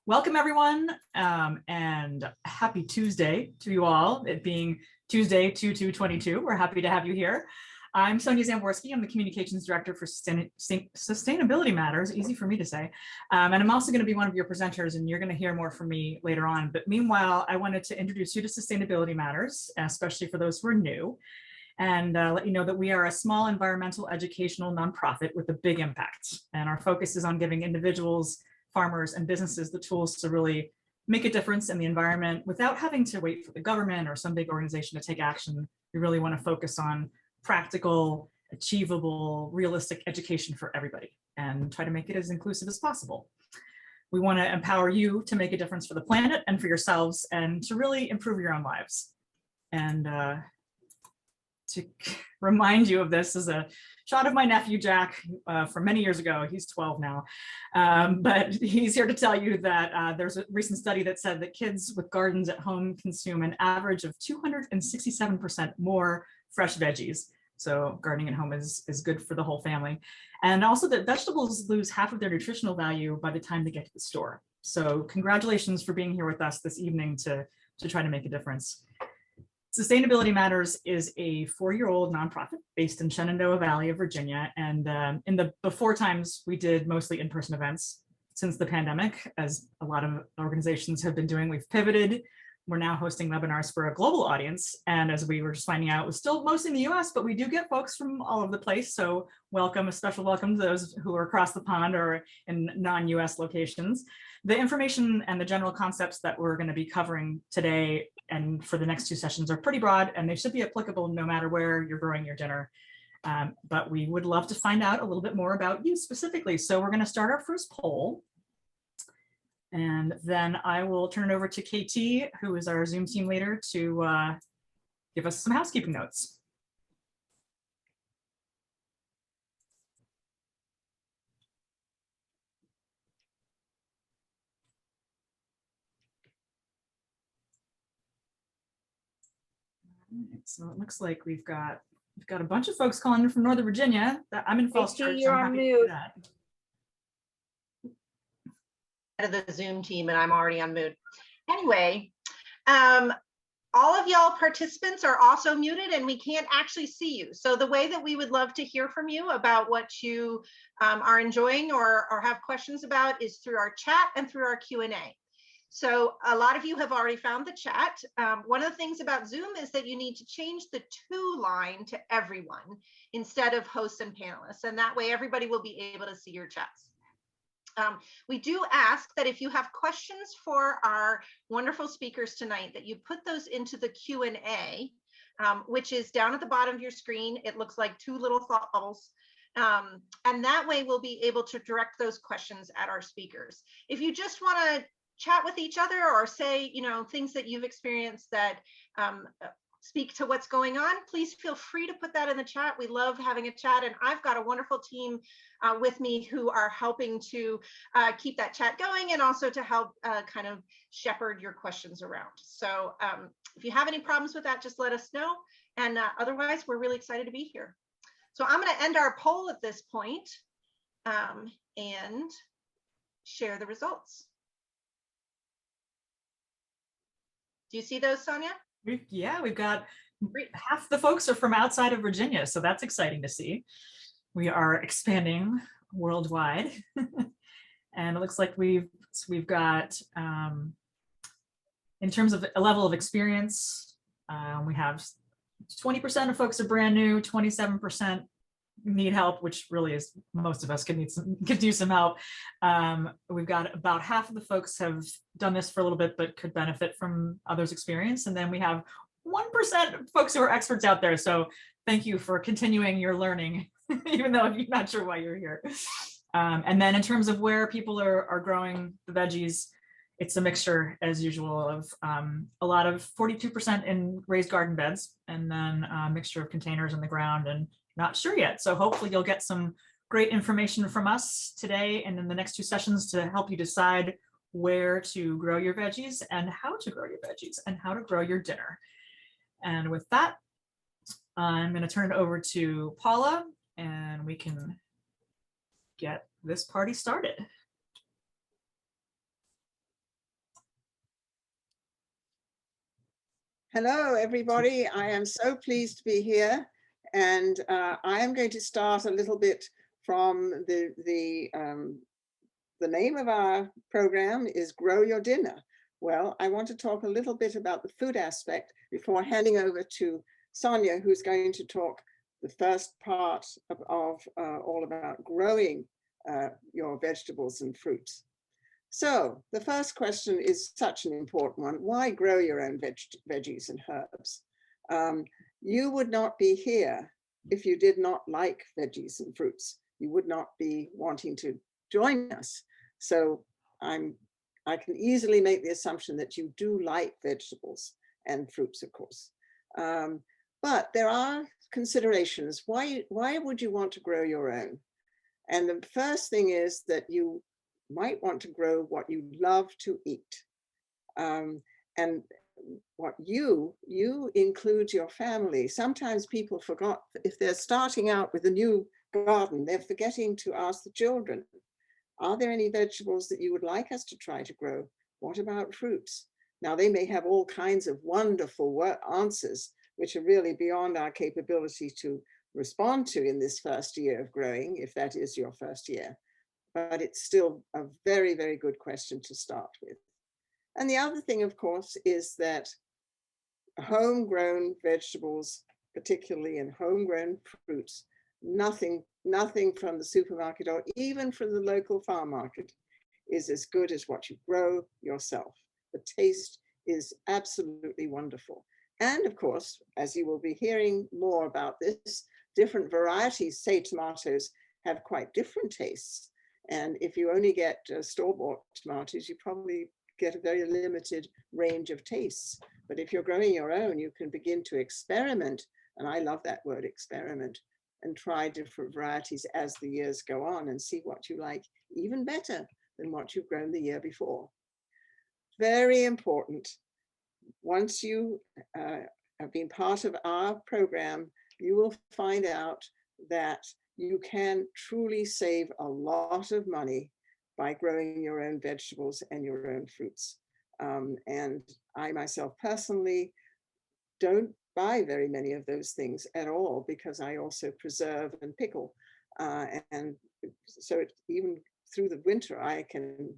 Welcome everyone, and happy Tuesday to you all. It being Tuesday, 2/2/22, we're happy to have you here. I'm Sonia Zamborski. I'm the Communications Director for Sustainability Matters, easy for me to say. And I'm also going to be one of your presenters, and you're going to hear more from me later on. But meanwhile, I wanted to introduce you to Sustainability Matters, especially for those who are new, and let you know that we are a small environmental educational nonprofit with a big impact. And our focus is on giving individuals, farmers, and businesses the tools to really make a difference in the environment without having to wait for the government or some big organization to take action. We really want to focus on practical, achievable, realistic education for everybody and try to make it as inclusive as possible. We want to empower you to make a difference for the planet and for yourselves and to really improve your own lives. And to remind you of this is a shot of my nephew, Jack, from many years ago. He's 12 now, but he's here to tell you that there's a recent study that said that kids with gardens at home consume an average of 267% more fresh veggies. So gardening at home is good for the whole family. And also that vegetables lose half of their nutritional value by the time they get to the store. So congratulations for being here with us this evening to try to make a difference. Sustainability Matters is a 4-year-old nonprofit based in Shenandoah Valley of Virginia. And in the before times, we did mostly in-person events. Since the pandemic, as a lot of organizations have been doing, we've pivoted. We're now hosting webinars for a global audience. And as we were just finding out, it was still mostly in the US, but we do get folks from all over the place. So welcome, a special welcome to those who are across the pond or in non-US locations. The information and the general concepts that we're going to be covering today and for the next 2 sessions are pretty broad, and they should be applicable no matter where you're growing your dinner. But we would love to find out a little bit more about you specifically. So we're going to start our first poll. And then I will turn it over to KT, who is our Zoom team leader, to give us some housekeeping notes. So it looks like we've got a bunch of folks calling in from Northern Virginia. I'm in Falls Church. You're on mute. Of the Zoom team, and I'm already on mute. Anyway, all of y'all participants are also muted, and we can't actually see you. So the way that we would love to hear from you about what you are enjoying or have questions about is through our chat and through our Q&A. So a lot of you have already found the chat. One of the things about Zoom is that you need to change the to line to everyone instead of hosts and panelists. And that way everybody will be able to see your chats. We do ask that if you have questions for our wonderful speakers tonight, that you put those into the Q&A, which is down at the bottom of your screen. It looks like 2 little thought bubbles. And that way we'll be able to direct those questions at our speakers. If you just want to chat with each other or say, things that you've experienced that speak to what's going on, please feel free to put that in the chat. We love having a chat, and I've got a wonderful team with me who are helping to keep that chat going and also to help kind of shepherd your questions around. So if you have any problems with that, just let us know. And otherwise, we're really excited to be here. So I'm going to end our poll at this point and share the results. Do you see those, Sonia? Yeah, we've got half the folks are from outside of Virginia, so that's exciting to see. We are expanding worldwide, and it looks like we've got, in terms of a level of experience, we have 20% of folks are brand new, 27% need help, which really is most of us could use some help. We've got about half of the folks have done this for a little bit but could benefit from others' experience, and then we have 1% of folks who are experts out there. So thank you for continuing your learning even though you're not sure why you're here. And then in terms of where people are growing the veggies, it's a mixture as usual of a lot of 42% in raised garden beds, and then a mixture of containers in the ground, and not sure yet. So hopefully you'll get some great information from us today and in the next 2 sessions to help you decide where to grow your veggies and how to grow your veggies and how to grow your dinner. And with that, I'm going to turn it over to Paula, and we can get this party started. Hello, everybody. I am so pleased to be here. And I am going to start a little bit from the name of our program is Grow Your Dinner. Well, I want to talk a little bit about the food aspect before handing over to Sonia, who's going to talk the first part of all about growing your vegetables and fruits. So the first question is such an important one. Why grow your own veggies and herbs? You would not be here if you did not like veggies and fruits. You would not be wanting to join us. So I can easily make the assumption that you do like vegetables and fruits, of course. But there are considerations. Why would you want to grow your own? And the first thing is that you might want to grow what you love to eat. And what you include your family. Sometimes people forgot, if they're starting out with a new garden, they're forgetting to ask the children, are there any vegetables that you would like us to try to grow? What about fruits? Now, they may have all kinds of wonderful answers, which are really beyond our capability to respond to in this first year of growing, if that is your first year. But it's still a very, very good question to start with. And the other thing, of course, is that homegrown vegetables, particularly in homegrown fruits, nothing from the supermarket or even from the local farm market is as good as what you grow yourself. The taste is absolutely wonderful. And of course, as you will be hearing more about this, different varieties, say tomatoes, have quite different tastes. And if you only get store-bought tomatoes, you probably get a very limited range of tastes. But if you're growing your own, you can begin to experiment. And I love that word, experiment, and try different varieties as the years go on and see what you like even better than what you've grown the year before. Very important. Once you have been part of our program, you will find out that you can truly save a lot of money by growing your own vegetables and your own fruits. And I myself personally don't buy very many of those things at all because I also preserve and pickle. And so even through the winter, I can,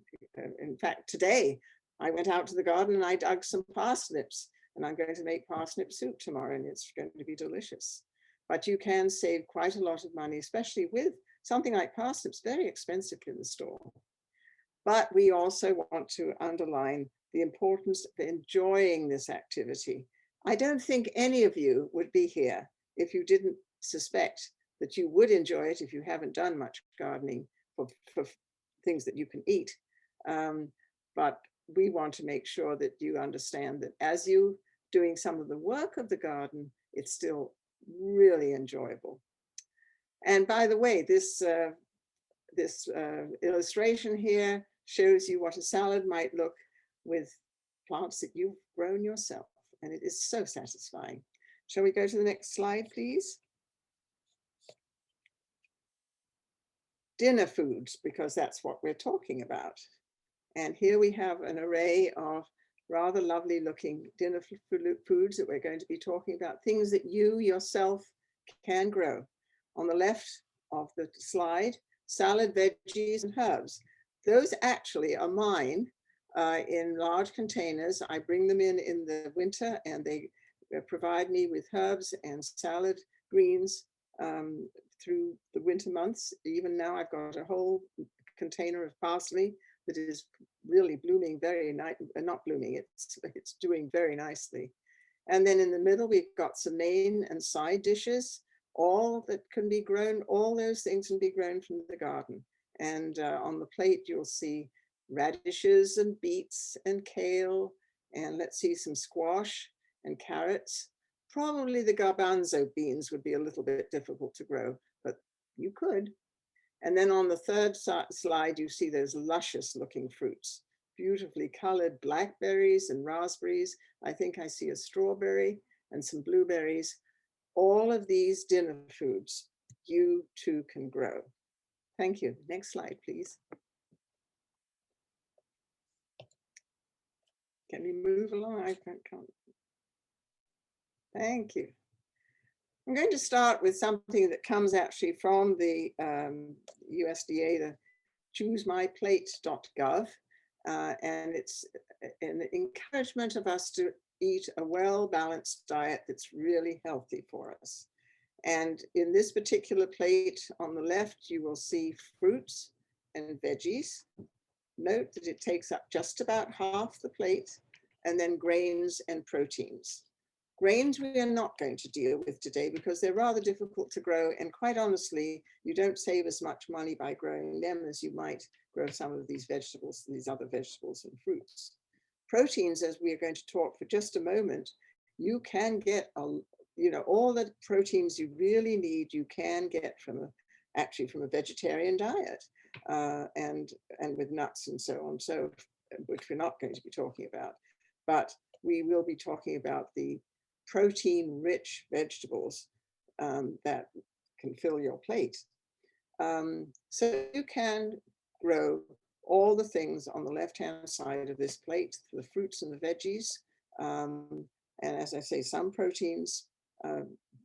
in fact, today, I went out to the garden and I dug some parsnips, and I'm going to make parsnip soup tomorrow, and it's going to be delicious. But you can save quite a lot of money, especially with something like parsnips, very expensive in the store. But we also want to underline the importance of enjoying this activity. I don't think any of you would be here if you didn't suspect that you would enjoy it if you haven't done much gardening for things that you can eat. But we want to make sure that you understand that as you doing some of the work of the garden, it's still really enjoyable. And by the way, this illustration here shows you what a salad might look with plants that you've grown yourself, and it is so satisfying. Shall we go to the next slide, please? Dinner foods, because that's what we're talking about. And here we have an array of rather lovely looking dinner foods that we're going to be talking about, things that you yourself can grow. On the left of the slide, salad, veggies, and herbs. Those actually are mine in large containers. I bring them in the winter, and they provide me with herbs and salad greens through the winter months. Even now I've got a whole container of parsley that is really blooming very nice, not blooming, it's doing very nicely. And then in the middle, we've got some main and side dishes, all that can be grown, all those things can be grown from the garden. And on the plate, you'll see radishes and beets and kale, and let's see, some squash and carrots. Probably the garbanzo beans would be a little bit difficult to grow, but you could. And then on the third slide, you see those luscious looking fruits, beautifully colored blackberries and raspberries. I think I see a strawberry and some blueberries. All of these dinner foods you too can grow. Thank you. Next slide, please. Can we move along? I can't. Thank you. I'm going to start with something that comes actually from the USDA, the choosemyplate.gov, and it's an encouragement of us to eat a well-balanced diet that's really healthy for us. And in this particular plate on the left, you will see fruits and veggies. Note that it takes up just about half the plate, and then grains and proteins. Grains we are not going to deal with today because they're rather difficult to grow, and quite honestly, you don't save as much money by growing them as you might grow some of these vegetables, these other vegetables and fruits. Proteins, as we are going to talk for just a moment, you can get all the proteins you really need, you can get actually from a vegetarian diet, and with nuts and so on, so which we're not going to be talking about, but we will be talking about the protein-rich vegetables that can fill your plate. So you can grow all the things on the left-hand side of this plate, the fruits and the veggies, and as I say, some proteins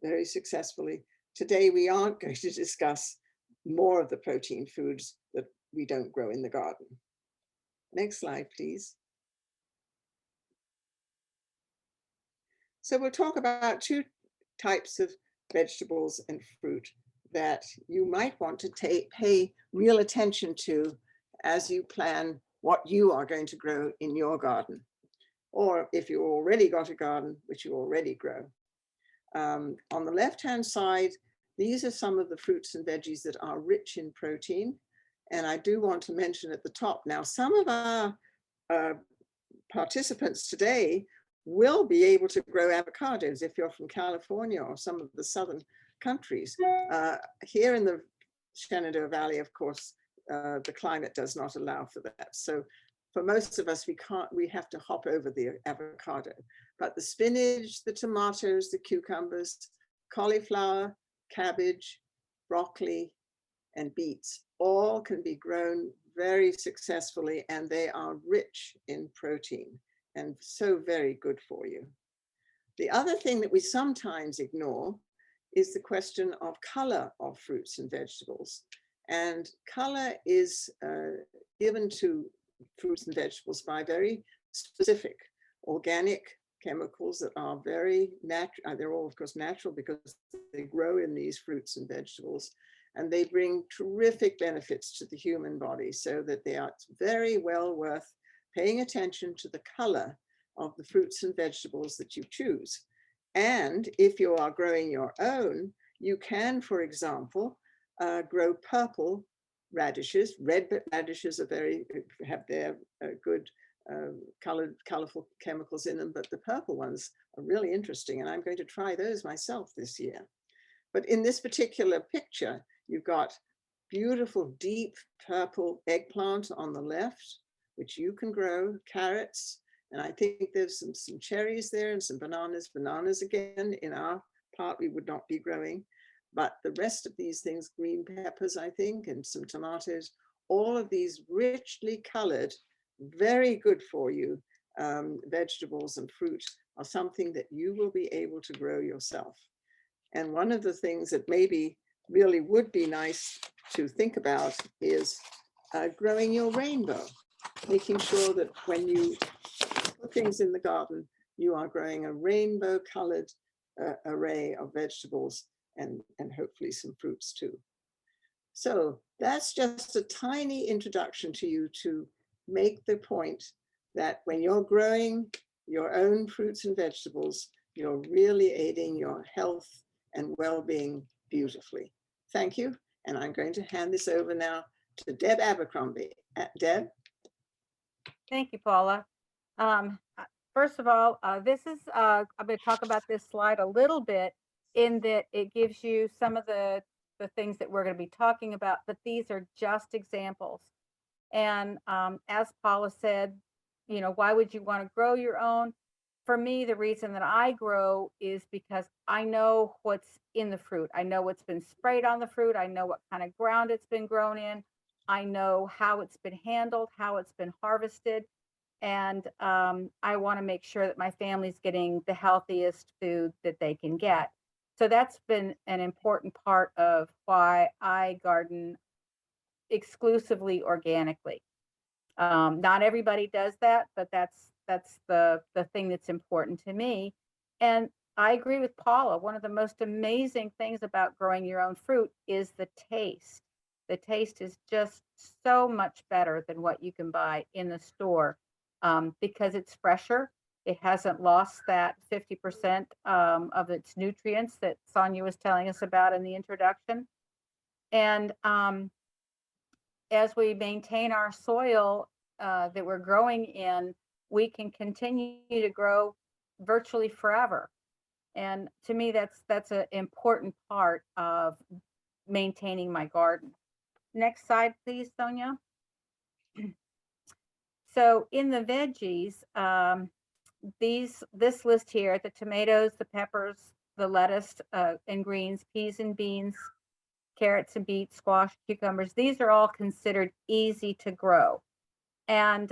very successfully. Today, we aren't going to discuss more of the protein foods that we don't grow in the garden. Next slide, please. So we'll talk about two types of vegetables and fruit that you might want to pay real attention to as you plan what you are going to grow in your garden, or if you already got a garden, which you already grow. On the left-hand side, these are some of the fruits and veggies that are rich in protein. And I do want to mention at the top now, some of our participants today will be able to grow avocados if you're from California or some of the southern countries. Here in the Shenandoah Valley, of course, the climate does not allow for that. So for most of us, we have to hop over the avocado. But the spinach, the tomatoes, the cucumbers, cauliflower, cabbage, broccoli, and beets all can be grown very successfully, and they are rich in protein and so very good for you. The other thing that we sometimes ignore is the question of color of fruits and vegetables. And color is given to fruits and vegetables by very specific organic chemicals that are very natural. They're all, of course, natural because they grow in these fruits and vegetables, and they bring terrific benefits to the human body, so that they are very well worth paying attention to the color of the fruits and vegetables that you choose. And if you are growing your own, you can, for example, grow purple radishes. Red radishes have their good colorful chemicals in them, but the purple ones are really interesting, and I'm going to try those myself this year. But in this particular picture, you've got beautiful deep purple eggplant on the left, which you can grow, carrots, and I think there's some cherries there and some bananas. Bananas, again, in our part, we would not be growing, but the rest of these things, green peppers, I think, and some tomatoes, all of these richly colored, very good for you vegetables and fruit are something that you will be able to grow yourself. And one of the things that maybe really would be nice to think about is growing your rainbow, making sure that when you put things in the garden, you are growing a rainbow colored array of vegetables and hopefully some fruits too. So that's just a tiny introduction to you to make the point that when you're growing your own fruits and vegetables, you're really aiding your health and well-being beautifully. Thank you. And I'm going to hand this over now to Deb Abercrombie. Deb? Thank you, Paula. First of all, I'm going to talk about this slide a little bit in that it gives you some of the things that we're going to be talking about, but these are just examples. And as Paula said, why would you want to grow your own? For me, the reason that I grow is because I know what's in the fruit. I know what's been sprayed on the fruit. I know what kind of ground it's been grown in. I know how it's been handled, how it's been harvested. and I want to make sure that my family's getting the healthiest food that they can get. So that's been an important part of why I garden exclusively organically. Not everybody does that, but that's the thing that's important to me. And I agree with Paula. One of the most amazing things about growing your own fruit is the taste. The taste is just so much better than what you can buy in the store, because it's fresher. It hasn't lost that 50% of its nutrients that Sonia was telling us about in the introduction. And as we maintain our soil that we're growing in, we can continue to grow virtually forever. And to me, that's an important part of maintaining my garden. Next slide, please, Sonia. So in the veggies, this list here, the tomatoes, the peppers, the lettuce and greens, peas and beans, carrots and beets, squash, cucumbers, these are all considered easy to grow. And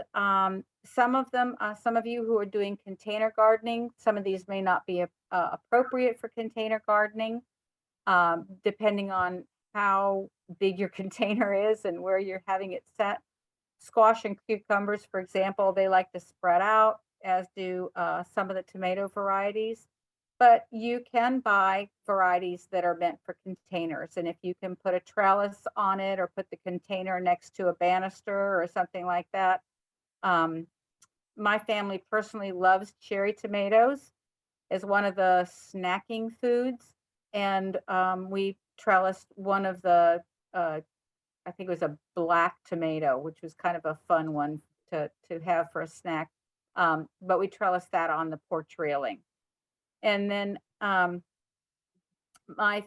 some of them, some of you who are doing container gardening, some of these may not be appropriate for container gardening, depending on how big your container is and where you're having it set. Squash and cucumbers, for example, they like to spread out, as do some of the tomato varieties. But you can buy varieties that are meant for containers. And if you can put a trellis on it or put the container next to a banister or something like that. My family personally loves cherry tomatoes as one of the snacking foods. And we trellised one of the, I think it was a black tomato, which was kind of a fun one to have for a snack. But we trellised that on the porch railing. And then my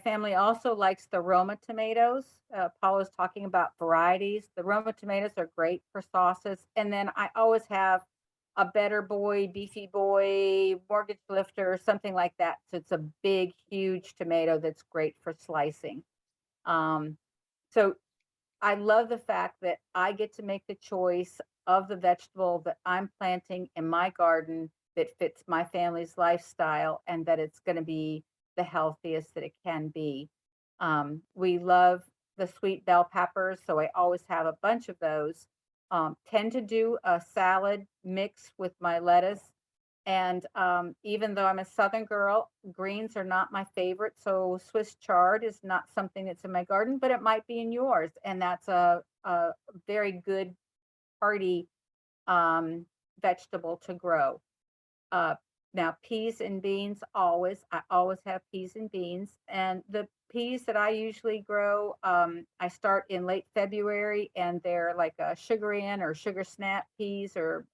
family also likes the Roma tomatoes. Paul was talking about varieties. The Roma tomatoes are great for sauces. And then I always have a Better Boy, Beefy Boy, Mortgage Lifter, something like that. So it's a big, huge tomato that's great for slicing. So I love the fact that I get to make the choice of the vegetable that I'm planting in my garden that fits my family's lifestyle and that it's going to be the healthiest that it can be. We love the sweet bell peppers, so I always have a bunch of those. Tend to do a salad mix with my lettuce. And even though I'm a Southern girl, greens are not my favorite. So Swiss chard is not something that's in my garden, but it might be in yours. And that's a very good hearty vegetable to grow. Now, peas and beans, I always have peas and beans. And the peas that I usually grow, I start in late February, and they're like a sugar in or sugar snap peas, or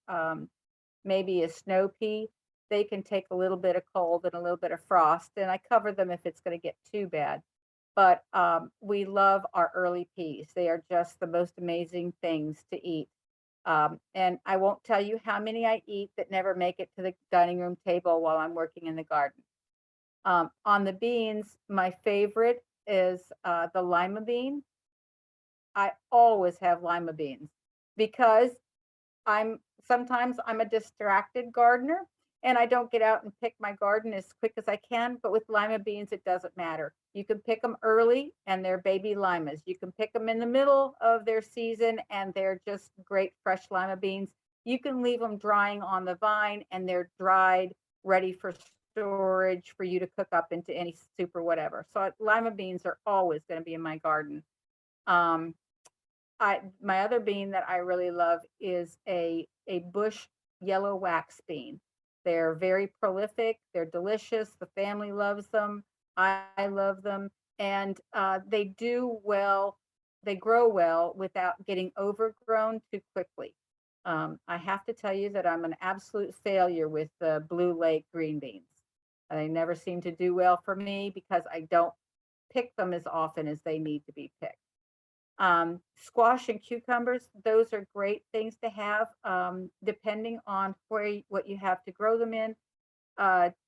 maybe a snow pea. They can take a little bit of cold and a little bit of frost, and I cover them if it's going to get too bad. But we love our early peas. They are just the most amazing things to eat. And I won't tell you how many I eat that never make it to the dining room table while I'm working in the garden. On the beans, my favorite is the lima bean. I always have lima beans because sometimes I'm a distracted gardener and I don't get out and pick my garden as quick as I can. But with lima beans, it doesn't matter. You can pick them early and they're baby limas. You can pick them in the middle of their season and they're just great fresh lima beans. You can leave them drying on the vine and they're dried, ready for storage for you to cook up into any soup or whatever. So lima beans are always going to be in my garden. My other bean that I really love is a bush yellow wax bean. They're very prolific. They're delicious. The family loves them. I love them. And they do well. They grow well without getting overgrown too quickly. I have to tell you that I'm an absolute failure with the Blue Lake green beans. They never seem to do well for me because I don't pick them as often as they need to be picked. Squash and cucumbers, those are great things to have, depending on what you have to grow them in.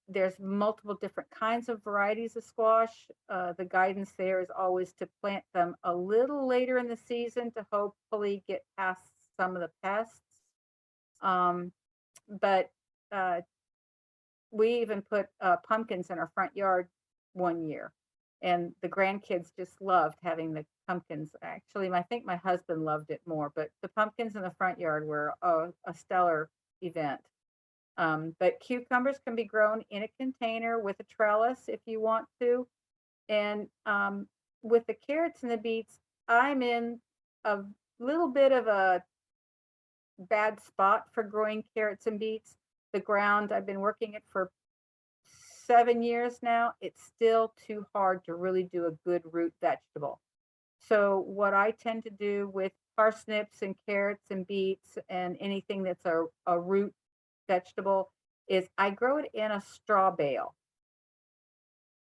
There's multiple different kinds of varieties of squash. The guidance there is always to plant them a little later in the season to hopefully get past some of the pests. But we even put pumpkins in our front yard one year, and the grandkids just loved having the pumpkins. Actually, I think my husband loved it more, but the pumpkins in the front yard were a stellar event. But cucumbers can be grown in a container with a trellis if you want to. And with the carrots and the beets, I'm in a little bit of a bad spot for growing carrots and beets. The ground, I've been working it for 7 years now. It's still too hard to really do a good root vegetable. So what I tend to do with parsnips and carrots and beets and anything that's a root vegetable is I grow it in a straw bale.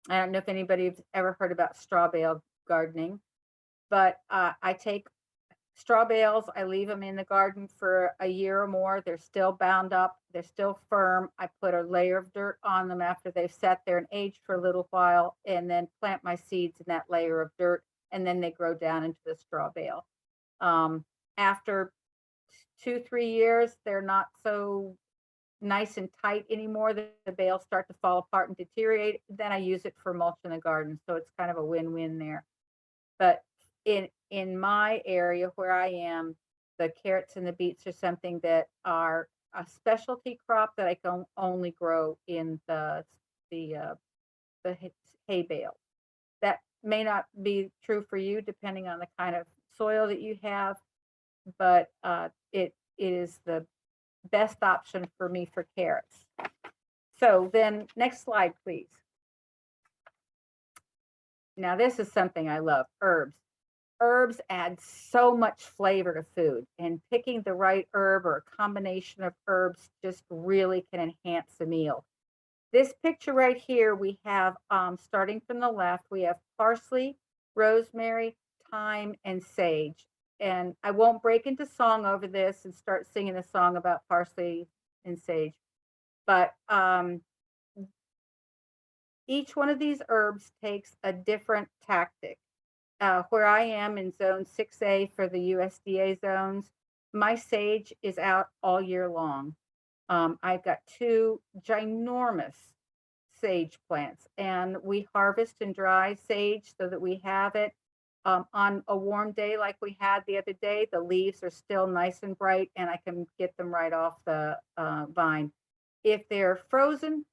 I don't know if anybody's ever heard about straw bale gardening, but I take straw bales, I leave them in the garden for a year or more. They're still bound up, they're still firm. I put a layer of dirt on them after they've sat there and aged for a little while, and then plant my seeds in that layer of dirt, and then they grow down into the straw bale. After 2-3 years, they're not so nice and tight anymore. The bales start to fall apart and deteriorate. Then I use it for mulch in the garden. So it's kind of a win-win there. But in my area where I am, the carrots and the beets are something that are a specialty crop that I can only grow in the hay bale. That may not be true for you depending on the kind of soil that you have, but it is the best option for me for carrots. So then next slide, please. Now this is something I love, herbs. Herbs add so much flavor to food, and picking the right herb or a combination of herbs just really can enhance the meal. This picture right here, we have, starting from the left, we have parsley, rosemary, thyme, and sage. And I won't break into song over this and start singing a song about parsley and sage, but each one of these herbs takes a different tactic. Where I am in zone 6A for the USDA zones, my sage is out all year long. I've got 2 ginormous sage plants, and we harvest and dry sage so that we have it. On a warm day like we had the other day, the leaves are still nice and bright, and I can get them right off the vine. If they're frozen,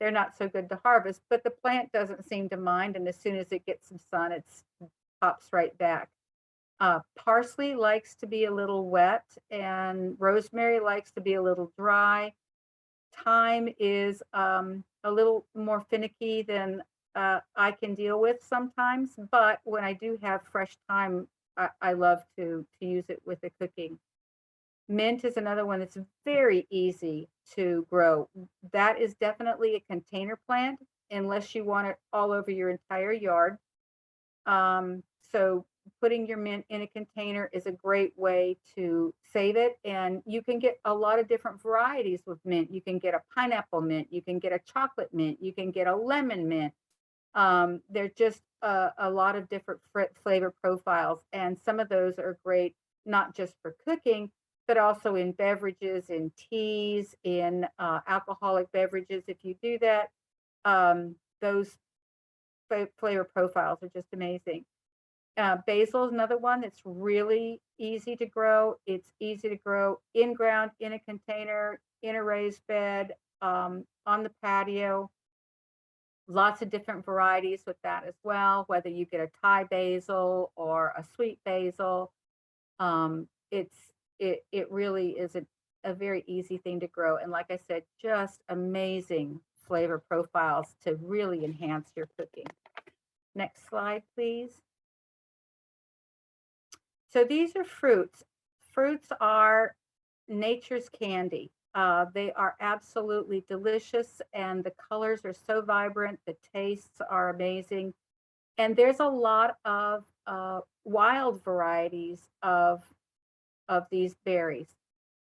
they're not so good to harvest, but the plant doesn't seem to mind, and as soon as it gets some sun, it pops right back. Parsley likes to be a little wet, and rosemary likes to be a little dry. Thyme is a little more finicky than I can deal with sometimes, but when I do have fresh thyme, I love to use it with the cooking. Mint is another one that's very easy to grow. That is definitely a container plant unless you want it all over your entire yard. So putting your mint in a container is a great way to save it. And you can get a lot of different varieties with mint. You can get a pineapple mint, you can get a chocolate mint, you can get a lemon mint. There's just a lot of different flavor profiles. And some of those are great, not just for cooking, but also in beverages, in teas, in alcoholic beverages. If you do that, those flavor profiles are just amazing. Basil is another one that's really easy to grow. It's easy to grow in ground, in a container, in a raised bed, on the patio. Lots of different varieties with that as well, whether you get a Thai basil or a sweet basil. It really is a very easy thing to grow. And like I said, just amazing flavor profiles to really enhance your cooking. Next slide, please. So these are fruits. Fruits are nature's candy. They are absolutely delicious, and the colors are so vibrant. The tastes are amazing. And there's a lot of wild varieties of these berries.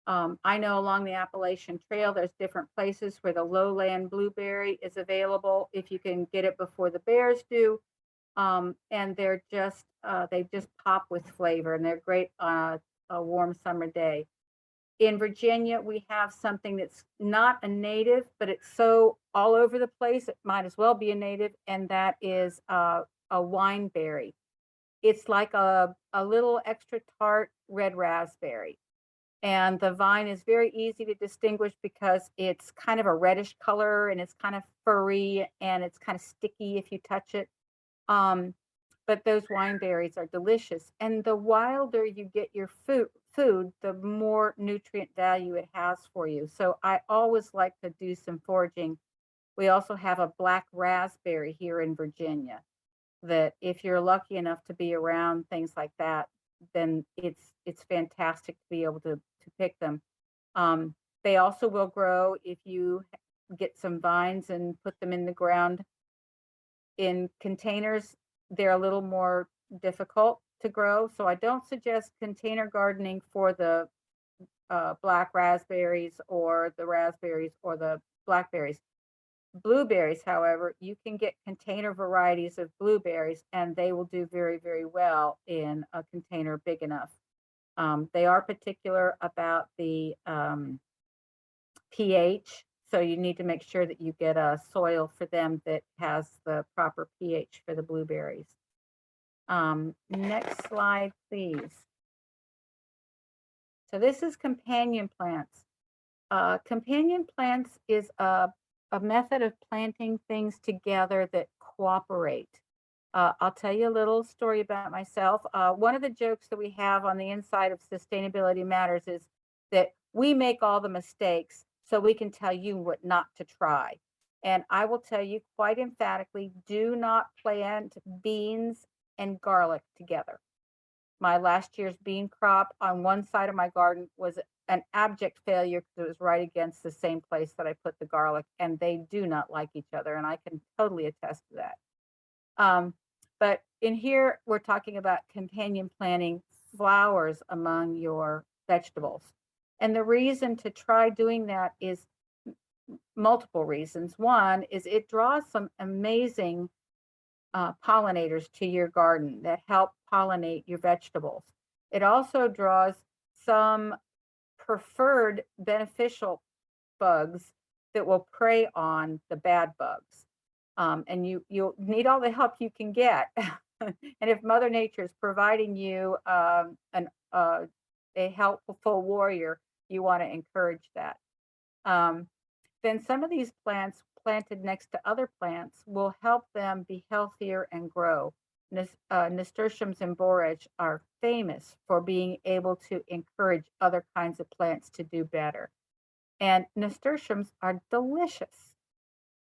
I know along the Appalachian Trail, there's different places where the lowland blueberry is available if you can get it before the bears do. And they're just, they just pop with flavor, and they're great a warm summer day. In Virginia, we have something that's not a native, but it's so all over the place, it might as well be a native, and that is a wineberry. It's like a little extra tart red raspberry. And the vine is very easy to distinguish because it's kind of a reddish color and it's kind of furry and it's kind of sticky if you touch it. But those wineberries are delicious. And the wilder you get your food, the more nutrient value it has for you. So I always like to do some foraging. We also have a black raspberry here in Virginia that if you're lucky enough to be around things like that, then it's fantastic to be able to pick them. They also will grow if you get some vines and put them in the ground. In containers, they're a little more difficult to grow. So I don't suggest container gardening for the black raspberries or the raspberries or the blackberries. Blueberries, however, you can get container varieties of blueberries and they will do very, very well in a container big enough. They are particular about the pH, so you need to make sure that you get a soil for them that has the proper pH for the blueberries. Next slide, please. So this is companion plants. Companion plants is a method of planting things together that cooperate. I'll tell you a little story about myself. One of the jokes that we have on the inside of Sustainability Matters is that we make all the mistakes so we can tell you what not to try. And I will tell you quite emphatically, do not plant beans and garlic together. My last year's bean crop on one side of my garden was an abject failure because it was right against the same place that I put the garlic, and they do not like each other, and I can totally attest to that. But in here, we're talking about companion planting flowers among your vegetables. And the reason to try doing that is multiple reasons. One is it draws some amazing pollinators to your garden that help pollinate your vegetables. It also draws some preferred beneficial bugs that will prey on the bad bugs. And you'll need all the help you can get. And if Mother Nature is providing you a helpful warrior, you want to encourage that. Then some of these plants planted next to other plants will help them be healthier and grow. Nasturtiums and borage are famous for being able to encourage other kinds of plants to do better. And nasturtiums are delicious.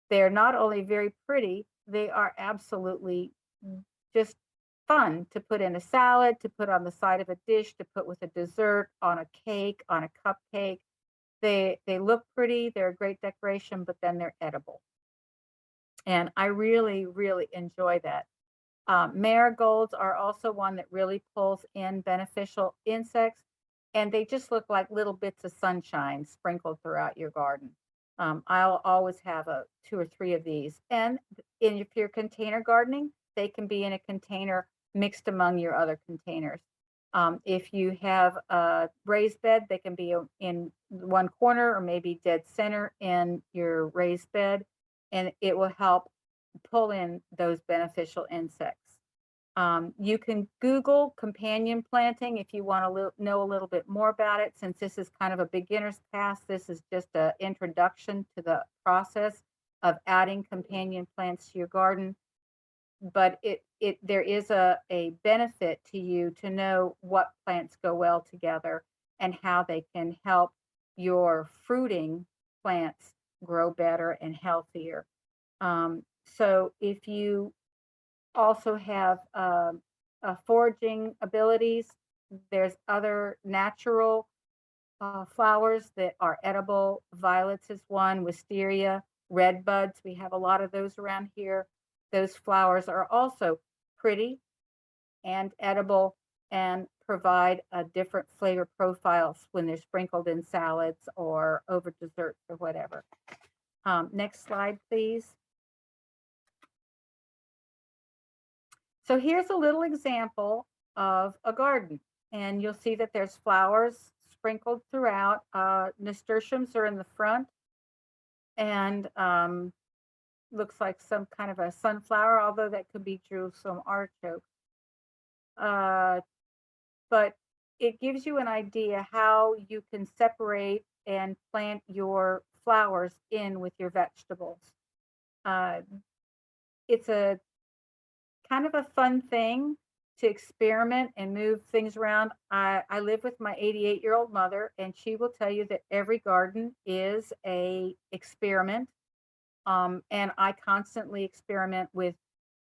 They're not only very pretty, they are absolutely just fun to put in a salad, to put on the side of a dish, to put with a dessert, on a cake, on a cupcake. They look pretty, they're a great decoration, but then they're edible. And I really, really enjoy that. Marigolds are also one that really pulls in beneficial insects, and they just look like little bits of sunshine sprinkled throughout your garden. I'll always have 2 or 3 of these. And if you're container gardening, they can be in a container mixed among your other containers. If you have a raised bed, they can be in one corner or maybe dead center in your raised bed, and it will help pull in those beneficial insects. You can Google companion planting if you want to know a little bit more about it. Since this is kind of a beginner's class, this is just an introduction to the process of adding companion plants to your garden. But there is a benefit to you to know what plants go well together and how they can help your fruiting plants grow better and healthier. So if you also have foraging abilities, there's other natural flowers that are edible. Violets is one, wisteria, red buds. We have a lot of those around here. Those flowers are also pretty and edible and provide a different flavor profiles when they're sprinkled in salads or over desserts or whatever. Next slide, please. So here's a little example of a garden. and you'll see that there's flowers sprinkled throughout. Nasturtiums are in the front, and looks like some kind of a sunflower, although that could be Jerusalem artichoke. But it gives you an idea how you can separate and plant your flowers in with your vegetables. It's a kind of a fun thing to experiment and move things around. I live with my 88-year-old mother, and she will tell you that every garden is a experiment. And I constantly experiment with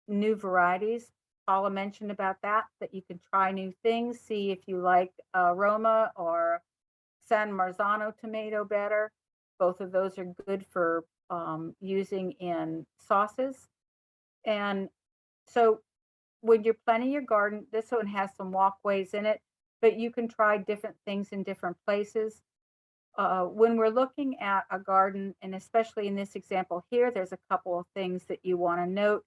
new varieties. Paula mentioned about that you can try new things, see if you like Roma or San Marzano tomato better. Both of those are good for using in sauces. And so when you're planting your garden, this one has some walkways in it, but you can try different things in different places. When we're looking at a garden, and especially in this example here, there's a couple of things that you want to note.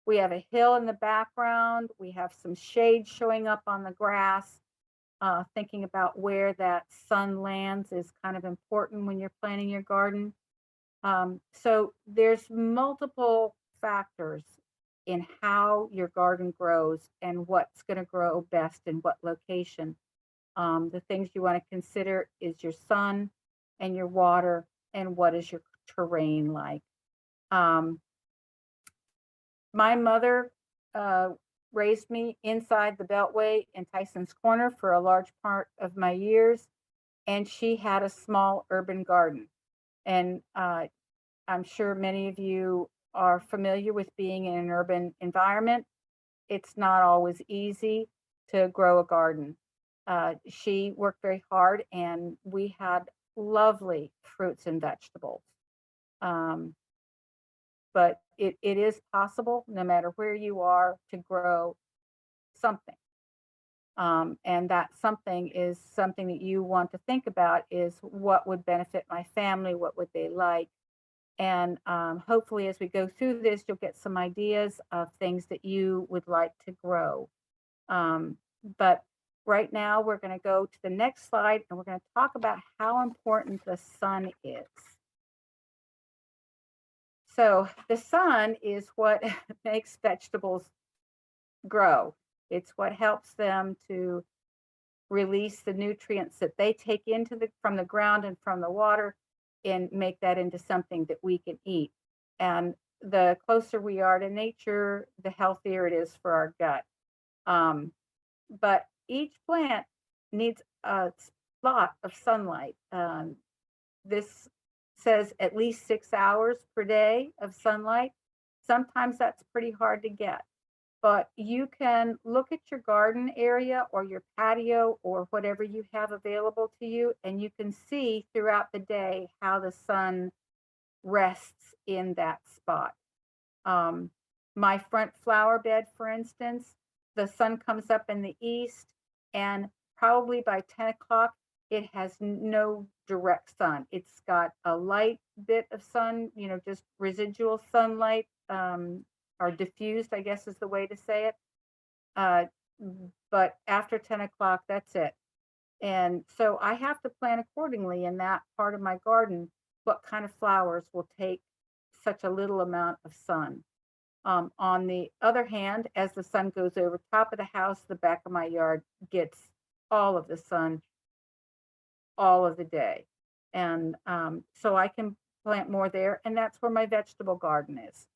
We have a hill in the background. We have some shade showing up on the grass. Thinking about where that sun lands is kind of important when you're planting your garden. So there's multiple factors in how your garden grows and what's going to grow best in what location. The things you want to consider is your sun and your water and what is your terrain like. My mother raised me inside the Beltway in Tyson's Corner for a large part of my years, and she had a small urban garden. And I'm sure many of you are familiar with being in an urban environment. It's not always easy to grow a garden. She worked very hard, and we had lovely fruits and vegetables. But it is possible, no matter where you are, to grow something. And that something is something that you want to think about is what would benefit my family, what would they like? And hopefully as we go through this, you'll get some ideas of things that you would like to grow. But right now we're going to go to the next slide, and we're going to talk about how important the sun is. So the sun is what makes vegetables grow. It's what helps them to release the nutrients that they take from the ground and from the water and make that into something that we can eat. And the closer we are to nature, the healthier it is for our gut. But each plant needs a lot of sunlight. This says at least 6 hours per day of sunlight. Sometimes that's pretty hard to get, but you can look at your garden area or your patio or whatever you have available to you, and you can see throughout the day how the sun rests in that spot. My front flower bed, for instance, the sun comes up in the east, and probably by 10 o'clock, it has no direct sun. It's got a light bit of sun, just residual sunlight, or diffused, I guess is the way to say it. But after 10 o'clock, that's it. And so I have to plan accordingly in that part of my garden, what kind of flowers will take such a little amount of sun. On the other hand, as the sun goes over top of the house, the back of my yard gets all of the sun all of the day. And so I can plant more there, and that's where my vegetable garden is.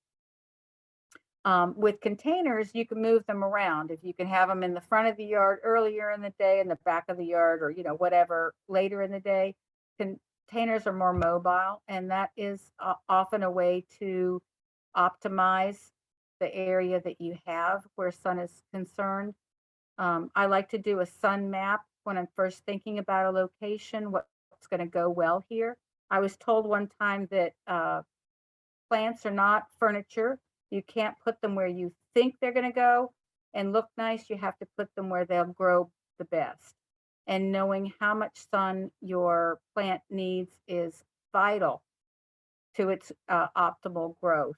With containers, you can move them around. If you can have them in the front of the yard earlier in the day, in the back of the yard, or whatever later in the day, containers are more mobile, and that is often a way to optimize the area that you have where sun is concerned. I like to do a sun map when I'm first thinking about a location, what's going to go well here. I was told one time that plants are not furniture. You can't put them where you think they're going to go and look nice. You have to put them where they'll grow the best. And knowing how much sun your plant needs is vital to its optimal growth.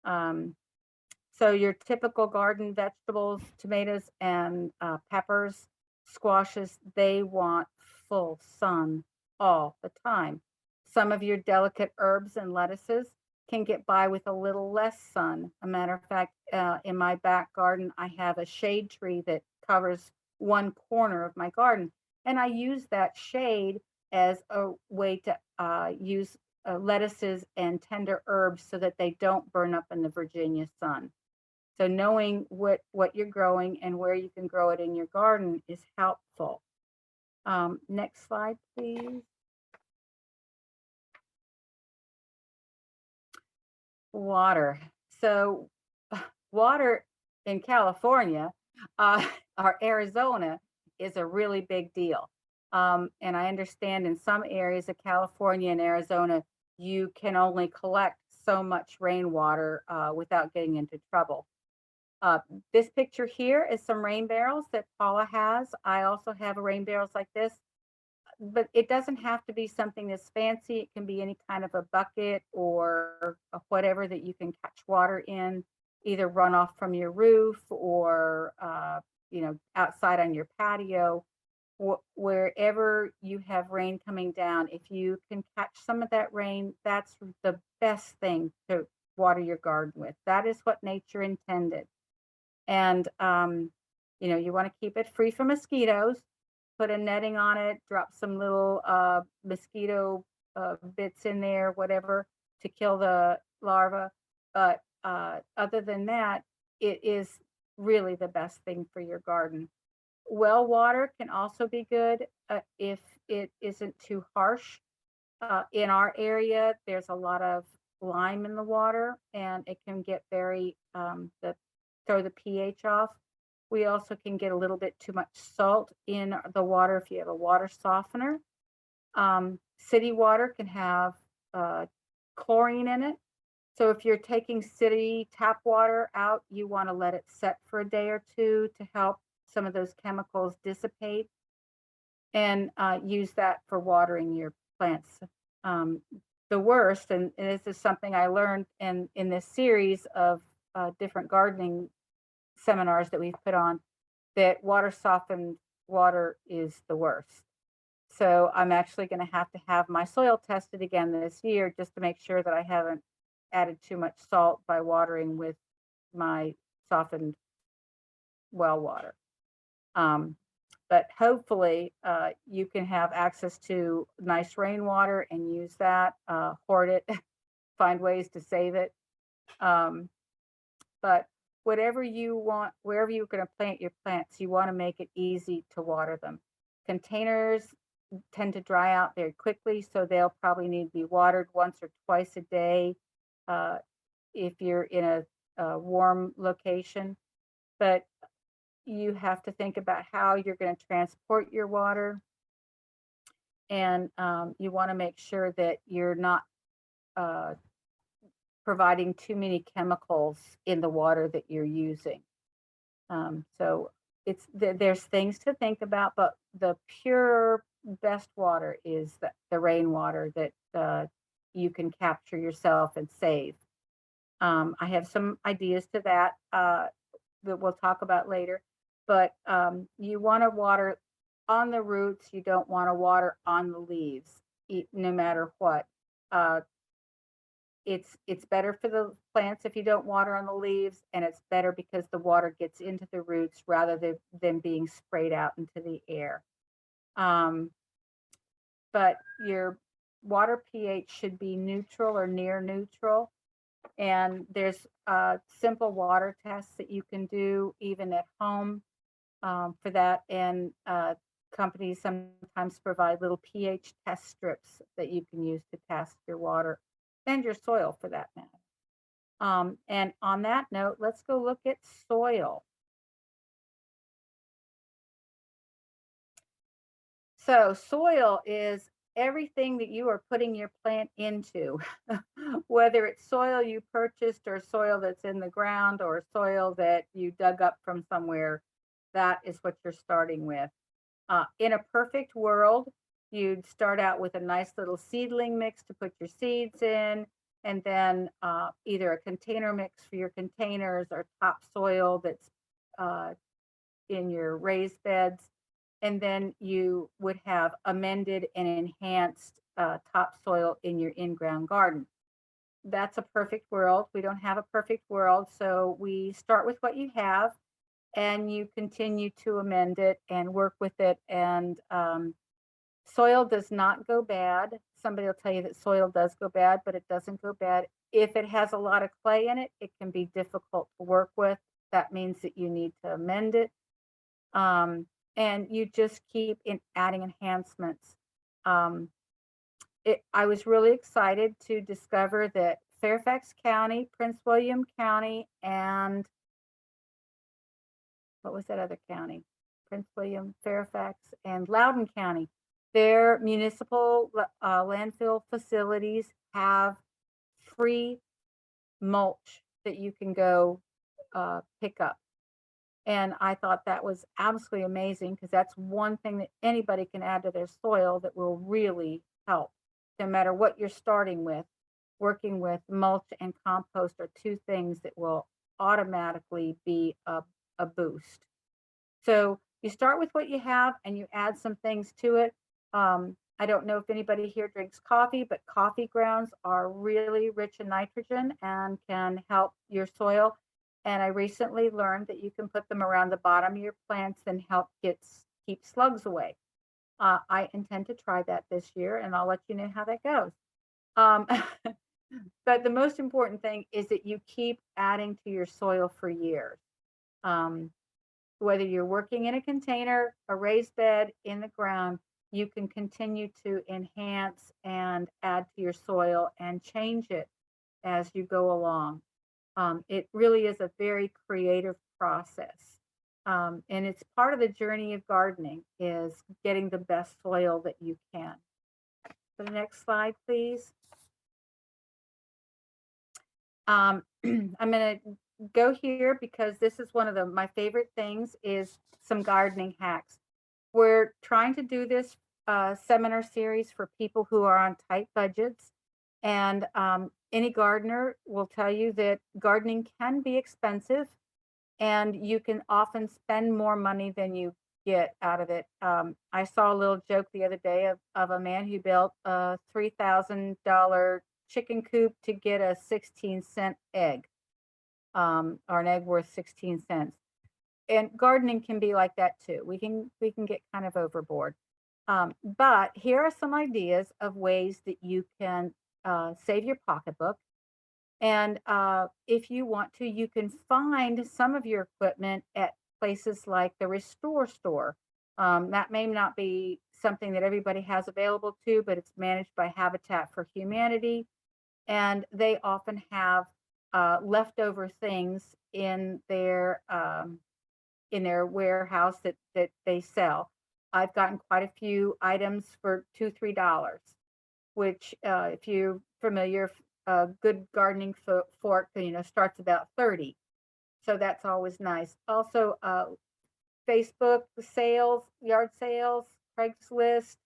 So your typical garden vegetables, tomatoes and peppers, squashes, they want full sun all the time. Some of your delicate herbs and lettuces can get by with a little less sun. A matter of fact, in my back garden, I have a shade tree that covers one corner of my garden. And I use that shade as a way to use lettuces and tender herbs so that they don't burn up in the Virginia sun. So knowing what you're growing and where you can grow it in your garden is helpful. Next slide, please. Water. So water in California or Arizona is a really big deal. And I understand in some areas of California and Arizona, you can only collect so much rainwater without getting into trouble. This picture here is some rain barrels that Paula has. I also have rain barrels like this, but it doesn't have to be something that's fancy. It can be any kind of a bucket or whatever that you can catch water in, either runoff from your roof or, outside on your patio. Wherever you have rain coming down, if you can catch some of that rain, that's the best thing to water your garden with. That is what nature intended. And, you want to keep it free from mosquitoes, put a netting on it, drop some little mosquito bits in there, whatever, to kill the larva. But other than that, it is really the best thing for your garden. Well water can also be good if it isn't too harsh. In our area, there's a lot of lime in the water, and it can get very throw the pH off. We also can get a little bit too much salt in the water if you have a water softener. City water can have chlorine in it. So if you're taking city tap water out, you want to let it set for a day or two to help some of those chemicals dissipate, and use that for watering your plants. The worst, and this is something I learned in this series of different gardening seminars that we've put on, that water softened water is the worst. So I'm actually going to have my soil tested again this year just to make sure that I haven't added too much salt by watering with my softened well water. But hopefully you can have access to nice rainwater and use that, hoard it, find ways to save it. But whatever you want, wherever you're going to plant your plants, you want to make it easy to water them. Containers tend to dry out very quickly, so they'll probably need to be watered once or twice a day if you're in a warm location. But you have to think about how you're going to transport your water, and you want to make sure that you're not providing too many chemicals in the water that you're using. So there's things to think about, but the pure best water is the rainwater that you can capture yourself and save. I have some ideas to that that we'll talk about later, but you want to water on the roots. You don't want to water on the leaves, no matter what. It's better for the plants if you don't water on the leaves, and it's better because the water gets into the roots rather than being sprayed out into the air. But your water pH should be neutral or near neutral. And there's simple water tests that you can do even at home for that. And companies sometimes provide little pH test strips that you can use to test your water and your soil for that matter. And on that note, let's go look at soil. So soil is everything that you are putting your plant into, whether it's soil you purchased or soil that's in the ground or soil that you dug up from somewhere. That is what you're starting with. In a perfect world, you'd start out with a nice little seedling mix to put your seeds in, and then either a container mix for your containers or topsoil that's in your raised beds. and then you would have amended and enhanced topsoil in your in-ground garden. That's a perfect world. We don't have a perfect world, so we start with what you have, and you continue to amend it and work with it. And soil does not go bad. Somebody will tell you that soil does go bad, but it doesn't go bad. If it has a lot of clay in it, it can be difficult to work with. That means that you need to amend it. And you just keep adding enhancements. I was really excited to discover that Fairfax County, Prince William County, and what was that other county? Prince William, Fairfax, and Loudoun County. Their municipal landfill facilities have free mulch that you can go pick up. And I thought that was absolutely amazing, because that's one thing that anybody can add to their soil that will really help. No matter what you're starting with, working with mulch and compost are two things that will automatically be a boost. So you start with what you have and you add some things to it. I don't know if anybody here drinks coffee, but coffee grounds are really rich in nitrogen and can help your soil. And I recently learned that you can put them around the bottom of your plants and help keep slugs away. I intend to try that this year, and I'll let you know how that goes. But the most important thing is that you keep adding to your soil for years. Whether you're working in a container, a raised bed, in the ground, you can continue to enhance and add to your soil and change it as you go along. It really is a very creative process. And it's part of the journey of gardening, is getting the best soil that you can. So the next slide, please. I'm going to go here because this is one of my favorite things, is some gardening hacks. We're trying to do this seminar series for people who are on tight budgets. And any gardener will tell you that gardening can be expensive, and you can often spend more money than you get out of it. I saw a little joke the other day of a man who built a $3,000 chicken coop to get a 16-cent egg, or an egg worth 16 cents. And gardening can be like that too. We can get kind of overboard. But here are some ideas of ways that you can save your pocketbook. And if you want to, you can find some of your equipment at places like the Restore Store. That may not be something that everybody has available to, but it's managed by Habitat for Humanity. And they often have leftover things in their warehouse that they sell. I've gotten quite a few items for $2, $3, which if you're familiar, a good gardening fork, starts about 30. So that's always nice. Also, Facebook sales, yard sales, Craigslist,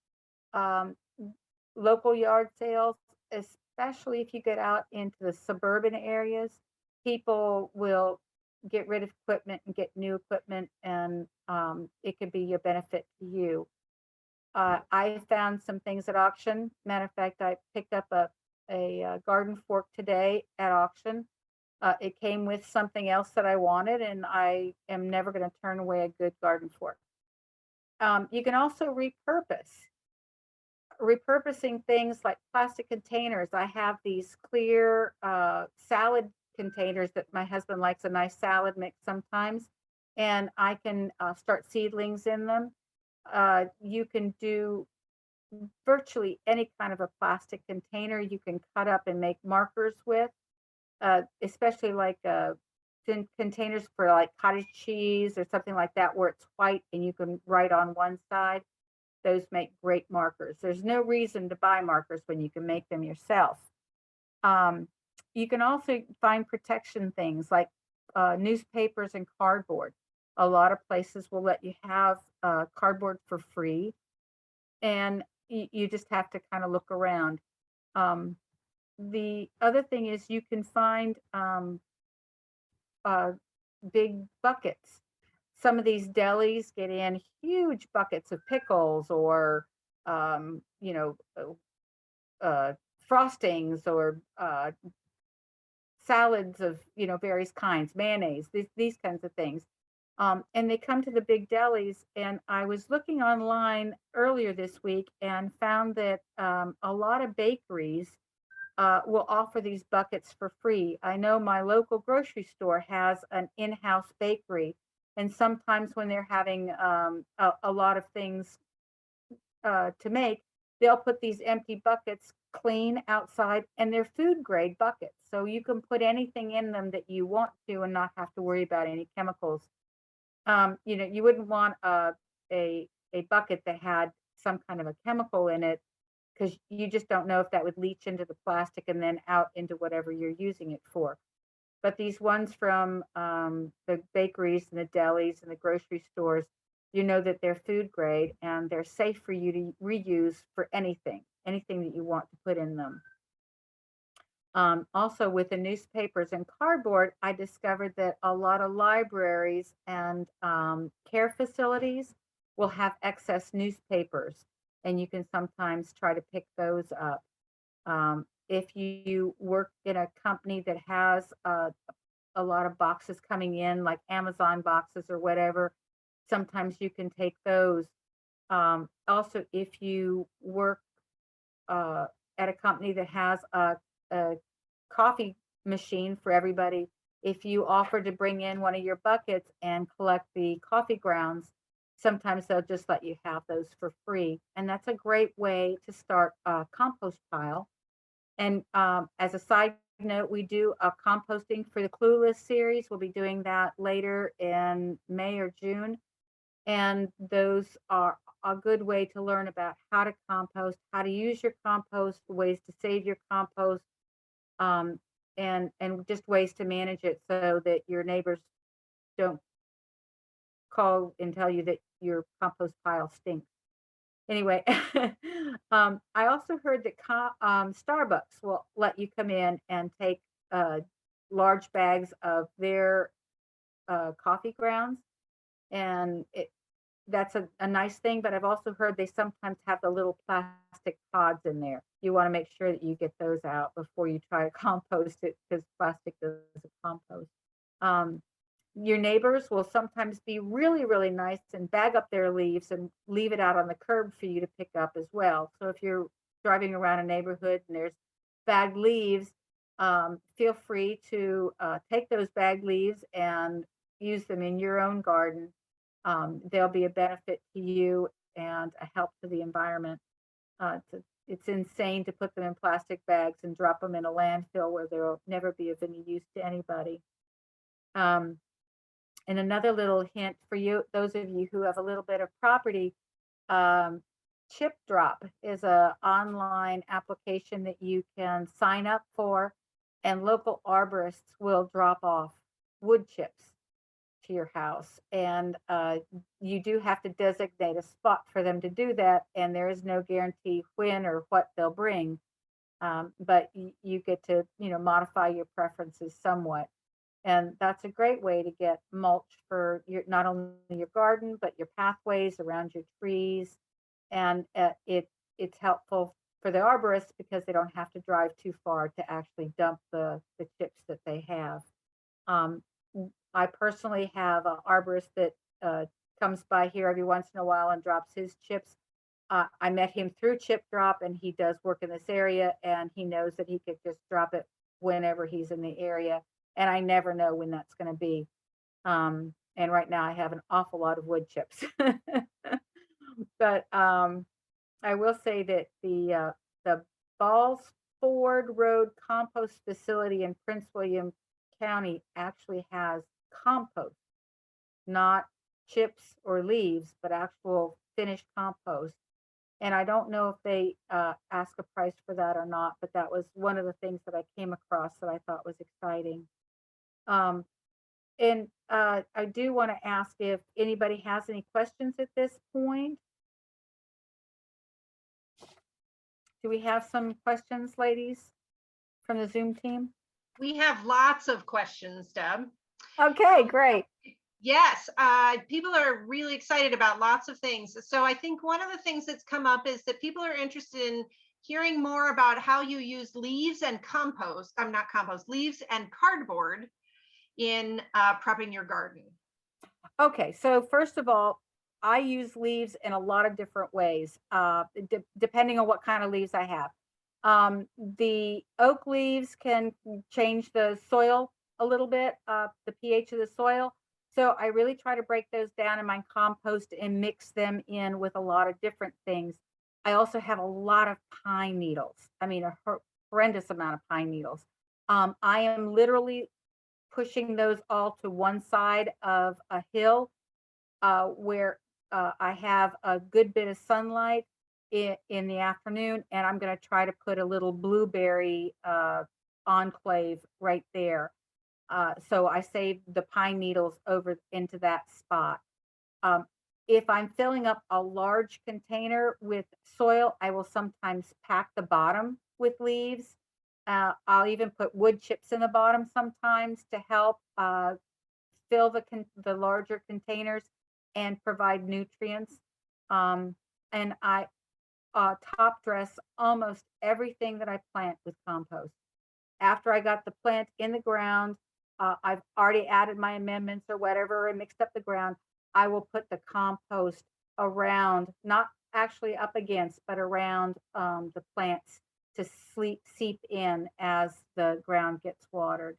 local yard sales, especially if you get out into the suburban areas, people will get rid of equipment and get new equipment, and it could be a benefit to you. I found some things at auction. Matter of fact, I picked up a garden fork today at auction. It came with something else that I wanted, and I am never going to turn away a good garden fork. You can also repurposing things like plastic containers. I have these clear salad containers that my husband likes a nice salad mix sometimes, and I can start seedlings in them. You can do virtually any kind of a plastic container you can cut up and make markers with, especially like containers for like cottage cheese or something like that, where it's white and you can write on one side. Those make great markers. There's no reason to buy markers when you can make them yourself. You can also find protection things like newspapers and cardboard. A lot of places will let you have cardboard for free, and you just have to kind of look around. The other thing is you can find big buckets. some of these delis get in huge buckets of pickles or, you know, frostings or salads of, you know, various kinds, mayonnaise, these kinds of things. And they come to the big delis. And I was looking online earlier this week and found that a lot of bakeries will offer these buckets for free. I know my local grocery store has an in-house bakery, and sometimes when they're having a lot of things to make, they'll put these empty buckets clean outside, and they're food grade buckets. So you can put anything in them that you want to and not have to worry about any chemicals. You know, you wouldn't want a bucket that had some kind of a chemical in it, because you just don't know if that would leach into the plastic and then out into whatever you're using it for. But these ones from the bakeries and the delis and the grocery stores, you know that they're food grade and they're safe for you to reuse for anything that you want to put in them. Also, with the newspapers and cardboard, I discovered that a lot of libraries and care facilities will have excess newspapers, and you can sometimes try to pick those up. If you work in a company that has a lot of boxes coming in, like Amazon boxes or whatever, sometimes you can take those. Also, if you work at a company that has a coffee machine for everybody, if you offer to bring in one of your buckets and collect the coffee grounds, sometimes they'll just let you have those for free. And that's a great way to start a compost pile. And as a side note, we do a composting for the Clueless series. We'll be doing that later in May or June. And those are a good way to learn about how to compost, how to use your compost, ways to save your compost, and just ways to manage it so that your neighbors don't call and tell you that your compost pile stinks. Anyway, I also heard that Starbucks will let you come in and take large bags of their coffee grounds, and that's a nice thing. But I've also heard they sometimes have the little plastic pods in there. You want to make sure that you get those out before you try to compost it, because plastic doesn't compost. Your neighbors will sometimes be really, really nice and bag up their leaves and leave it out on the curb for you to pick up as well. So if you're driving around a neighborhood and there's bagged leaves, feel free to take those bagged leaves and use them in your own garden. They'll be a benefit to you and a help to the environment. It's insane to put them in plastic bags and drop them in a landfill where they'll never be of any use to anybody. And another little hint for you, those of you who have a little bit of property, Chip Drop is an online application that you can sign up for, and local arborists will drop off wood chips to your house. And you do have to designate a spot for them to do that, and there is no guarantee when or what they'll bring. But you get to, modify your preferences somewhat. And that's a great way to get mulch for not only your garden, but your pathways around your trees. And it's helpful for the arborists because they don't have to drive too far to actually dump the chips that they have. I personally have an arborist that comes by here every once in a while and drops his chips. I met him through Chip Drop, and he does work in this area, and he knows that he could just drop it whenever he's in the area. And I never know when that's going to be. And right now I have an awful lot of wood chips. But I will say that the Balls Ford Road Compost Facility in Prince William County actually has compost, not chips or leaves, but actual finished compost. And I don't know if they ask a price for that or not, but that was one of the things that I came across that I thought was exciting. And I do want to ask if anybody has any questions at this point. Do we have some questions, ladies, from the Zoom team? We have lots of questions, Deb. Okay, great. Yes, people are really excited about lots of things. So I think one of the things that's come up is that people are interested in hearing more about how you use leaves and compost. I'm not compost, leaves and cardboard in prepping your garden. Okay, so first of all, I use leaves in a lot of different ways, depending on what kind of leaves I have. The oak leaves can change the soil a little bit, the pH of the soil. So I really try to break those down in my compost and mix them in with a lot of different things. I also have a lot of pine needles. I mean, a horrendous amount of pine needles. I am literally pushing those all to one side of a hill where I have a good bit of sunlight in the afternoon, and I'm going to try to put a little blueberry enclave right there. So I save the pine needles over into that spot. Um, if I'm filling up a large container with soil, I will sometimes pack the bottom with leaves. I'll even put wood chips in the bottom sometimes to help fill the larger containers and provide nutrients. And I top dress almost everything that I plant with compost. After I got the plant in the ground, I've already added my amendments or whatever and mixed up the ground. I will put the compost around, not actually up against, but around the plants to seep in as the ground gets watered.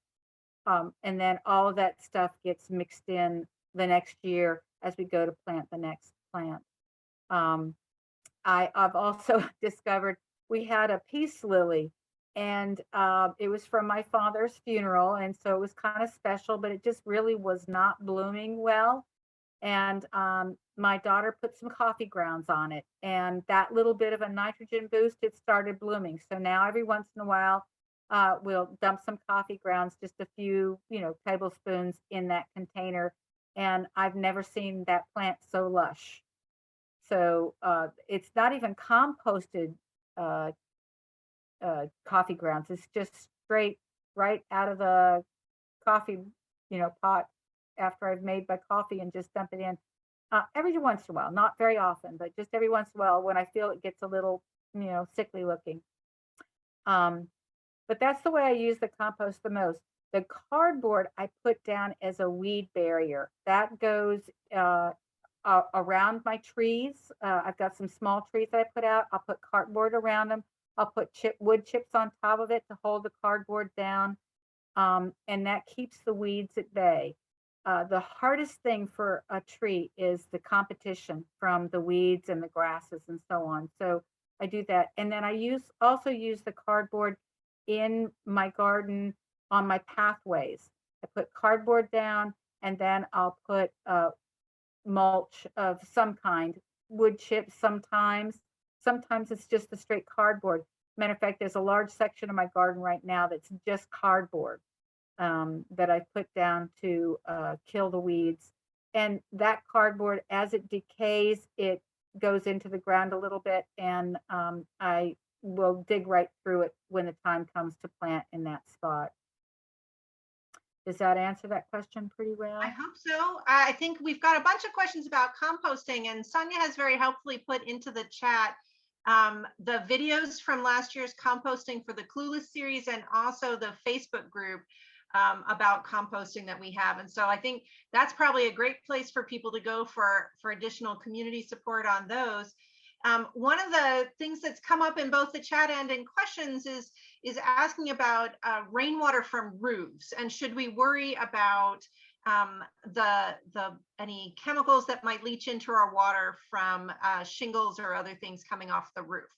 And then all of that stuff gets mixed in the next year as we go to plant the next plant. I've also discovered we had a peace lily, and it was from my father's funeral, and so it was kind of special, but it just really was not blooming well. And my daughter put some coffee grounds on it, and that little bit of a nitrogen boost, it started blooming. So now every once in a while, we'll dump some coffee grounds, just a few, tablespoons in that container. And I've never seen that plant so lush. So it's not even composted uh, coffee grounds. It's just straight right out of the coffee, pot after I've made my coffee and just dump it in. Every once in a while, not very often, but just every once in a while when I feel it gets a little, sickly looking. But that's the way I use the compost the most. The cardboard I put down as a weed barrier. That goes around my trees. I've got some small trees that I put out. I'll put cardboard around them. I'll put wood chips on top of it to hold the cardboard down. And that keeps the weeds at bay. The hardest thing for a tree is the competition from the weeds and the grasses and so on. So I do that. And then I also use the cardboard in my garden on my pathways. I put cardboard down, and then I'll put mulch of some kind, wood chips sometimes. Sometimes it's just the straight cardboard. Matter of fact, there's a large section of my garden right now that's just cardboard that I put down to kill the weeds. And that cardboard, as it decays, it goes into the ground a little bit, and I will dig right through it when the time comes to plant in that spot. Does that answer that question pretty well? I hope so. I think we've got a bunch of questions about composting, and Sonia has very helpfully put into the chat the videos from last year's composting for the Clueless series, and also the Facebook group about composting that we have. And so I think that's probably a great place for people to go for additional community support on those. One of the things that's come up in both the chat and in questions is asking about rainwater from roofs, and should we worry about any chemicals that might leach into our water from shingles or other things coming off the roof?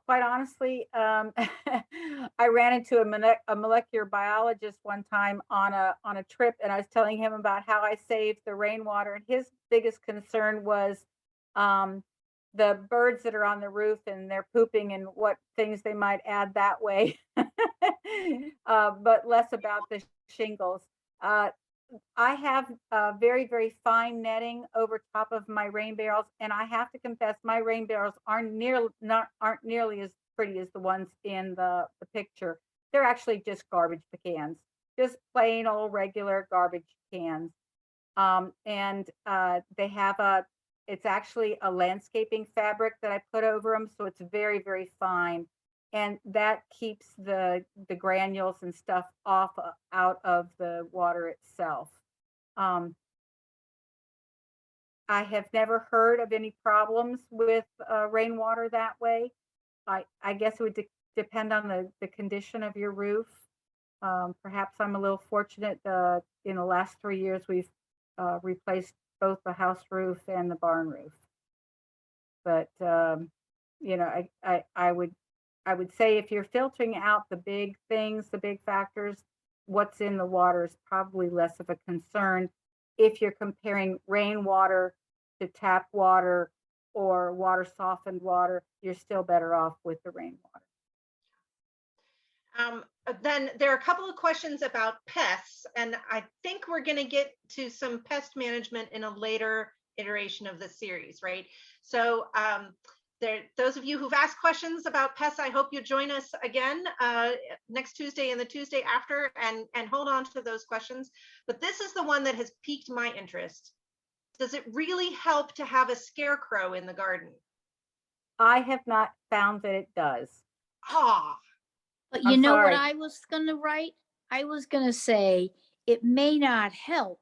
Quite honestly, I ran into a molecular biologist one time on a trip, and I was telling him about how I saved the rainwater, and his biggest concern was the birds that are on the roof and they're pooping and what things they might add that way, but less about the shingles. I have very, very fine netting over top of my rain barrels, and I have to confess, my rain barrels aren't nearly as pretty as the ones in the picture. They're actually just garbage cans. just plain old regular garbage cans. And they have it's actually a landscaping fabric that I put over them, so it's very, very fine. And that keeps the granules and stuff out of the water itself. I have never heard of any problems with rainwater that way. I guess it would depend on the condition of your roof. Perhaps I'm a little fortunate. In the last 3 years, we've replaced both the house roof and the barn roof. But you know, I would say if you're filtering out the big things, the big factors, what's in the water is probably less of a concern. If you're comparing rainwater to tap water or water softened water, you're still better off with the rainwater. Then there are a couple of questions about pests, and I think we're going to get to some pest management in a later iteration of the series, right? So those of you who've asked questions about pests, I hope you join us again next Tuesday and the Tuesday after, and hold on to those questions. But this is the one that has piqued my interest. Does it really help to have a scarecrow in the garden? I have not found that it does. Ah. But you I'm know what sorry. I was gonna write? I was gonna say, it may not help,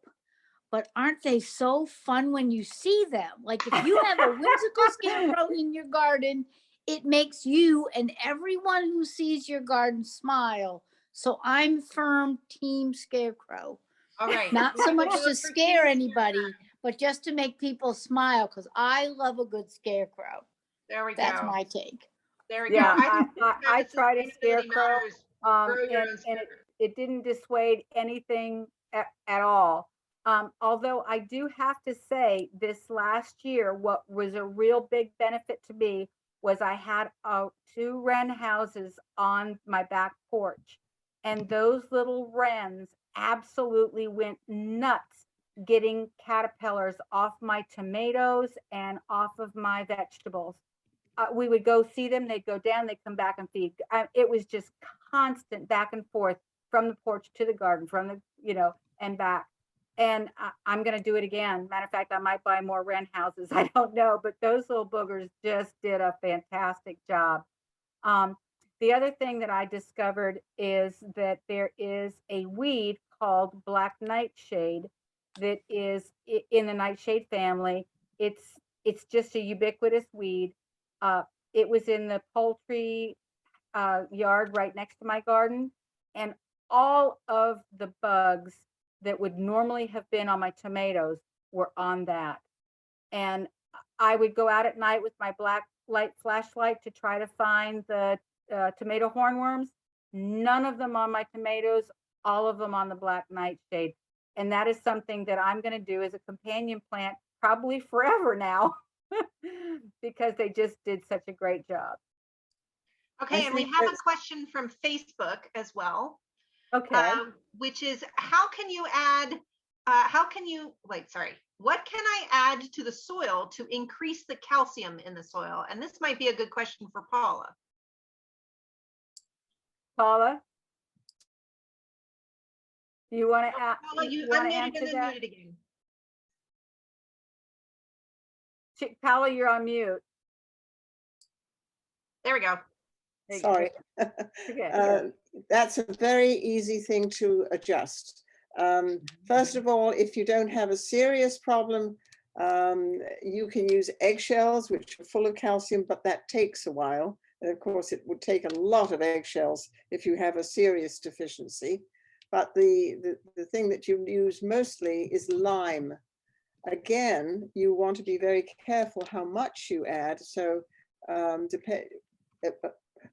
but aren't they so fun when you see them? Like if you have a whimsical scarecrow in your garden, it makes you and everyone who sees your garden smile. So I'm firm team scarecrow. All right. Not so much We'll to go for scare team anybody, but just to make people smile, because I love a good scarecrow. There we That's go. my take. There we Yeah, go. I tried a Sustainability scarecrow, matters. Grow your own and scarecrow. it didn't dissuade anything at all. Although I do have to say, this last year, what was a real big benefit to me was I had 2 wren houses on my back porch, and those little wrens absolutely went nuts getting caterpillars off my tomatoes and off of my vegetables. We would go see them, they'd go down, they'd come back and feed. It was just constant back and forth from the porch to the garden, from the, you know, and back. And I'm going to do it again. Matter of fact, I might buy more wren houses. I don't know, but those little boogers just did a fantastic job. The other thing that I discovered is that there is a weed called black nightshade that is in the nightshade family. It's just a ubiquitous weed. It was in the poultry yard right next to my garden, and all of the bugs that would normally have been on my tomatoes were on that. And I would go out at night with my black light flashlight to try to find the tomato hornworms. None of them on my tomatoes, all of them on the black nightshade. And that is something that I'm going to do as a companion plant probably forever now. Because they just did such a great job. Okay, I and we think have a that's- question from Facebook as well, Okay. which is what can I add to the soil to increase the calcium in the soil? And this might be a good question for Paula. Paula, do you want to Paula, you want to unmuted answer and then that? muted again. Paula, you're on mute. There we go. There you Sorry. go. Okay. That's a very easy thing to adjust. First of all, if you don't have a serious problem, you can use eggshells, which are full of calcium, but that takes a while. And of course, it would take a lot of eggshells if you have a serious deficiency. But the thing that you use mostly is lime. Again, you want to be very careful how much you add. So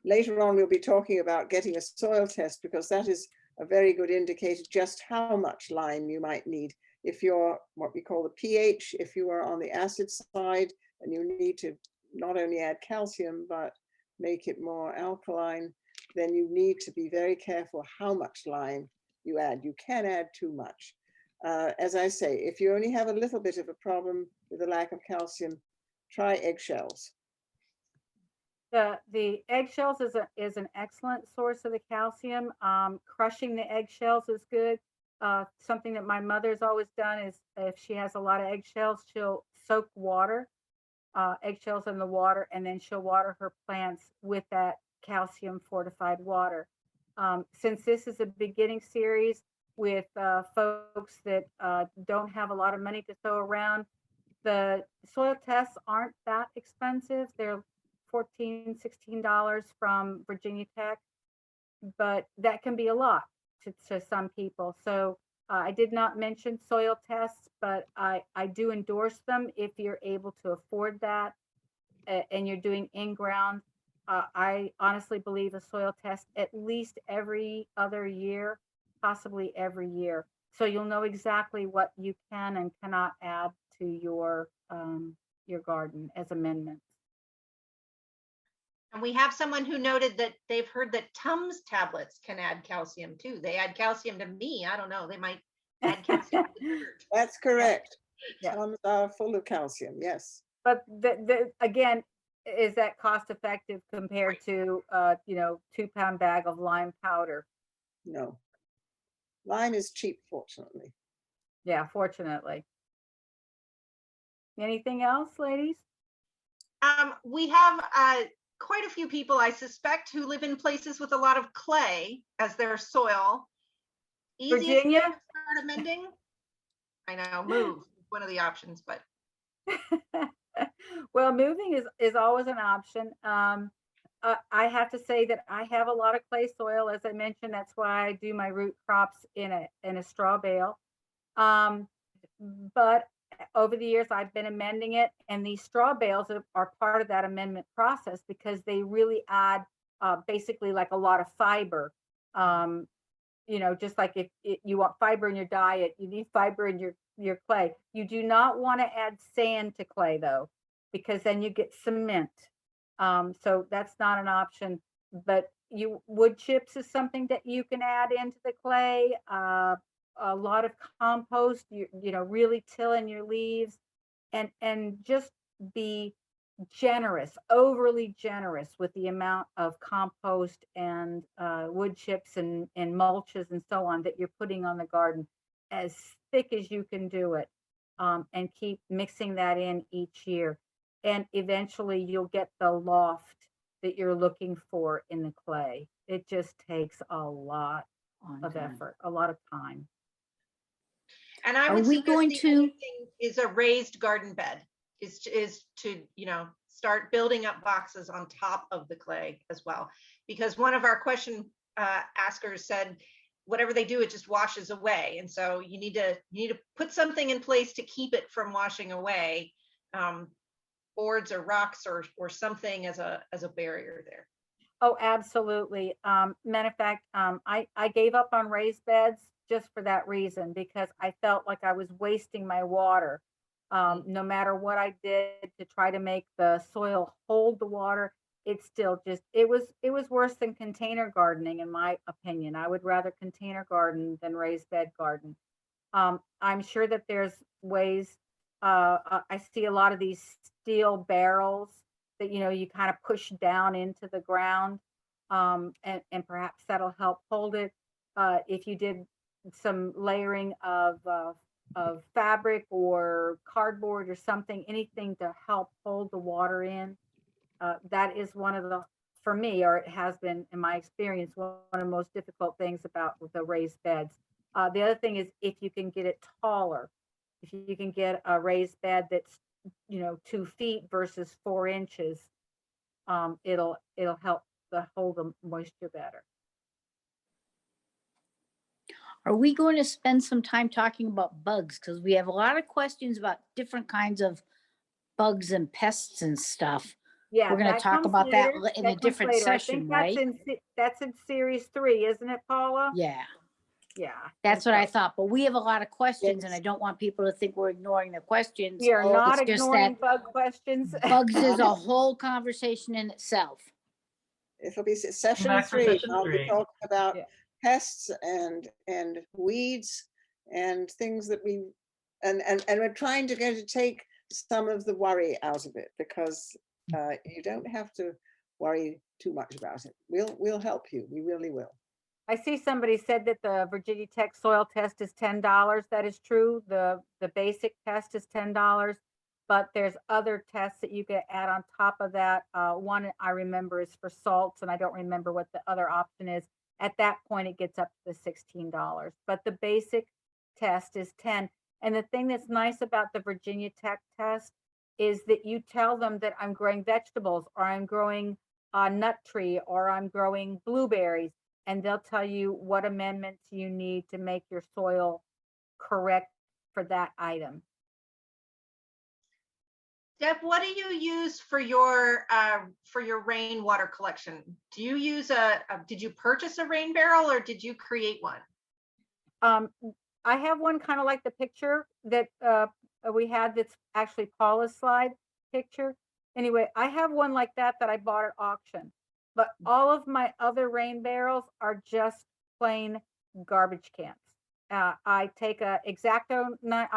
later on, we'll be talking about getting a soil test, because that is a very good indicator just how much lime you might need. If you're what we call the pH, if you are on the acid side and you need to not only add calcium, but make it more alkaline, then you need to be very careful how much lime you add. You can add too much. As I say, if you only have a little bit of a problem with the lack of calcium, try eggshells. The eggshells is an excellent source of the calcium. Crushing the eggshells is good. Something that my mother's always done is if she has a lot of eggshells, she'll soak eggshells in the water, and then she'll water her plants with that calcium fortified water. Since this is a beginning series with folks that don't have a lot of money to throw around, the soil tests aren't that expensive. They're $14, $16 from Virginia Tech, but that can be a lot to some people. So I did not mention soil tests, but I do endorse them if you're able to afford that and you're doing in-ground. I honestly believe a soil test at least every other year, possibly every year. So you'll know exactly what you can and cannot add to your garden as amendments. And we have someone who noted that they've heard that Tums tablets can add calcium too. They add calcium to me. I don't know. They might add calcium to the dirt. That's correct. Yeah. Tums are full of calcium, yes. But again, is that cost effective compared to 2-pound bag of lime powder? No. Lime is cheap, fortunately. Yeah, fortunately. Anything else, ladies? We have quite a few people, I suspect, who live in places with a lot of clay as their soil. Easiest way Virginia? to start amending? I know, move, one of the options, but. Well, moving is always an option. I have to say that I have a lot of clay soil, as I mentioned. That's why I do my root crops in a straw bale. But over the years, I've been amending it, and these straw bales are part of that amendment process because they really add basically like a lot of fiber. Just like if you want fiber in your diet, you need fiber in your clay. You do not want to add sand to clay though, because then you get cement. So that's not an option. But wood chips is something that you can add into the clay. A lot of compost. Really tilling your leaves, and just be generous, overly generous with the amount of compost and wood chips and mulches and so on that you're putting on the garden, as thick as you can do it, and keep mixing that in each year. And eventually you'll get the loft that you're looking for in the clay. It just takes a lot of effort, a lot of time. And I would suggest the other thing is a raised garden bed is to, start building up boxes on top of the clay as well. Because one of our question askers said, whatever they do, it just washes away. And so you need to put something in place to keep it from washing away, boards or rocks or something as a barrier there. Oh, absolutely. Matter of fact, I gave up on raised beds just for that reason, because I felt like I was wasting my water. No matter what I did to try to make the soil hold the water, it still it was worse than container gardening, in my opinion. I would rather container garden than raised bed garden. I'm sure that there's ways. I see a lot of these steel barrels that you kind of push down into the ground, and perhaps that'll help hold it. If you did some layering of fabric or cardboard or something, anything to help hold the water in, that is one of the, for me, or it has been in my experience, one of the most difficult things about the raised beds. The other thing is if you can get it taller, if you can get a raised bed that's 2 feet versus 4 inches, it'll help hold the moisture better. Are we going to spend some time talking about bugs? Because we have a lot of questions about different kinds of bugs and pests and stuff. Yeah, we're going to talk about that in a different session, right? That's in series 3, isn't it, Paula? Yeah. Yeah. That's what I thought. But we have a lot of questions, and I don't want people to think we're ignoring the questions. We are not ignoring bug questions. Bugs is a whole conversation in itself. It'll be session 3. I'll be talking about pests and weeds and things that and we're trying to take some of the worry out of it, because you don't have to worry too much about it. We'll help you. We really will. I see somebody said that the Virginia Tech soil test is $10. That is true. The basic test is $10, but there's other tests that you can add on top of that. One I remember is for salts, and I don't remember what the other option is. At that point, it gets up to the $16, but the basic test is $10. And the thing that's nice about the Virginia Tech test is that you tell them that I'm growing vegetables, or I'm growing a nut tree, or I'm growing blueberries, and they'll tell you what amendments you need to make your soil correct for that item. Deb, what do you use for your rainwater collection? Do you use did you purchase a rain barrel, or did you create one? I have one kind of like the picture that we had, that's actually Paula's slide picture. Anyway, I have one like that I bought at auction, but all of my other rain barrels are just plain garbage cans. I take a X-Acto knife,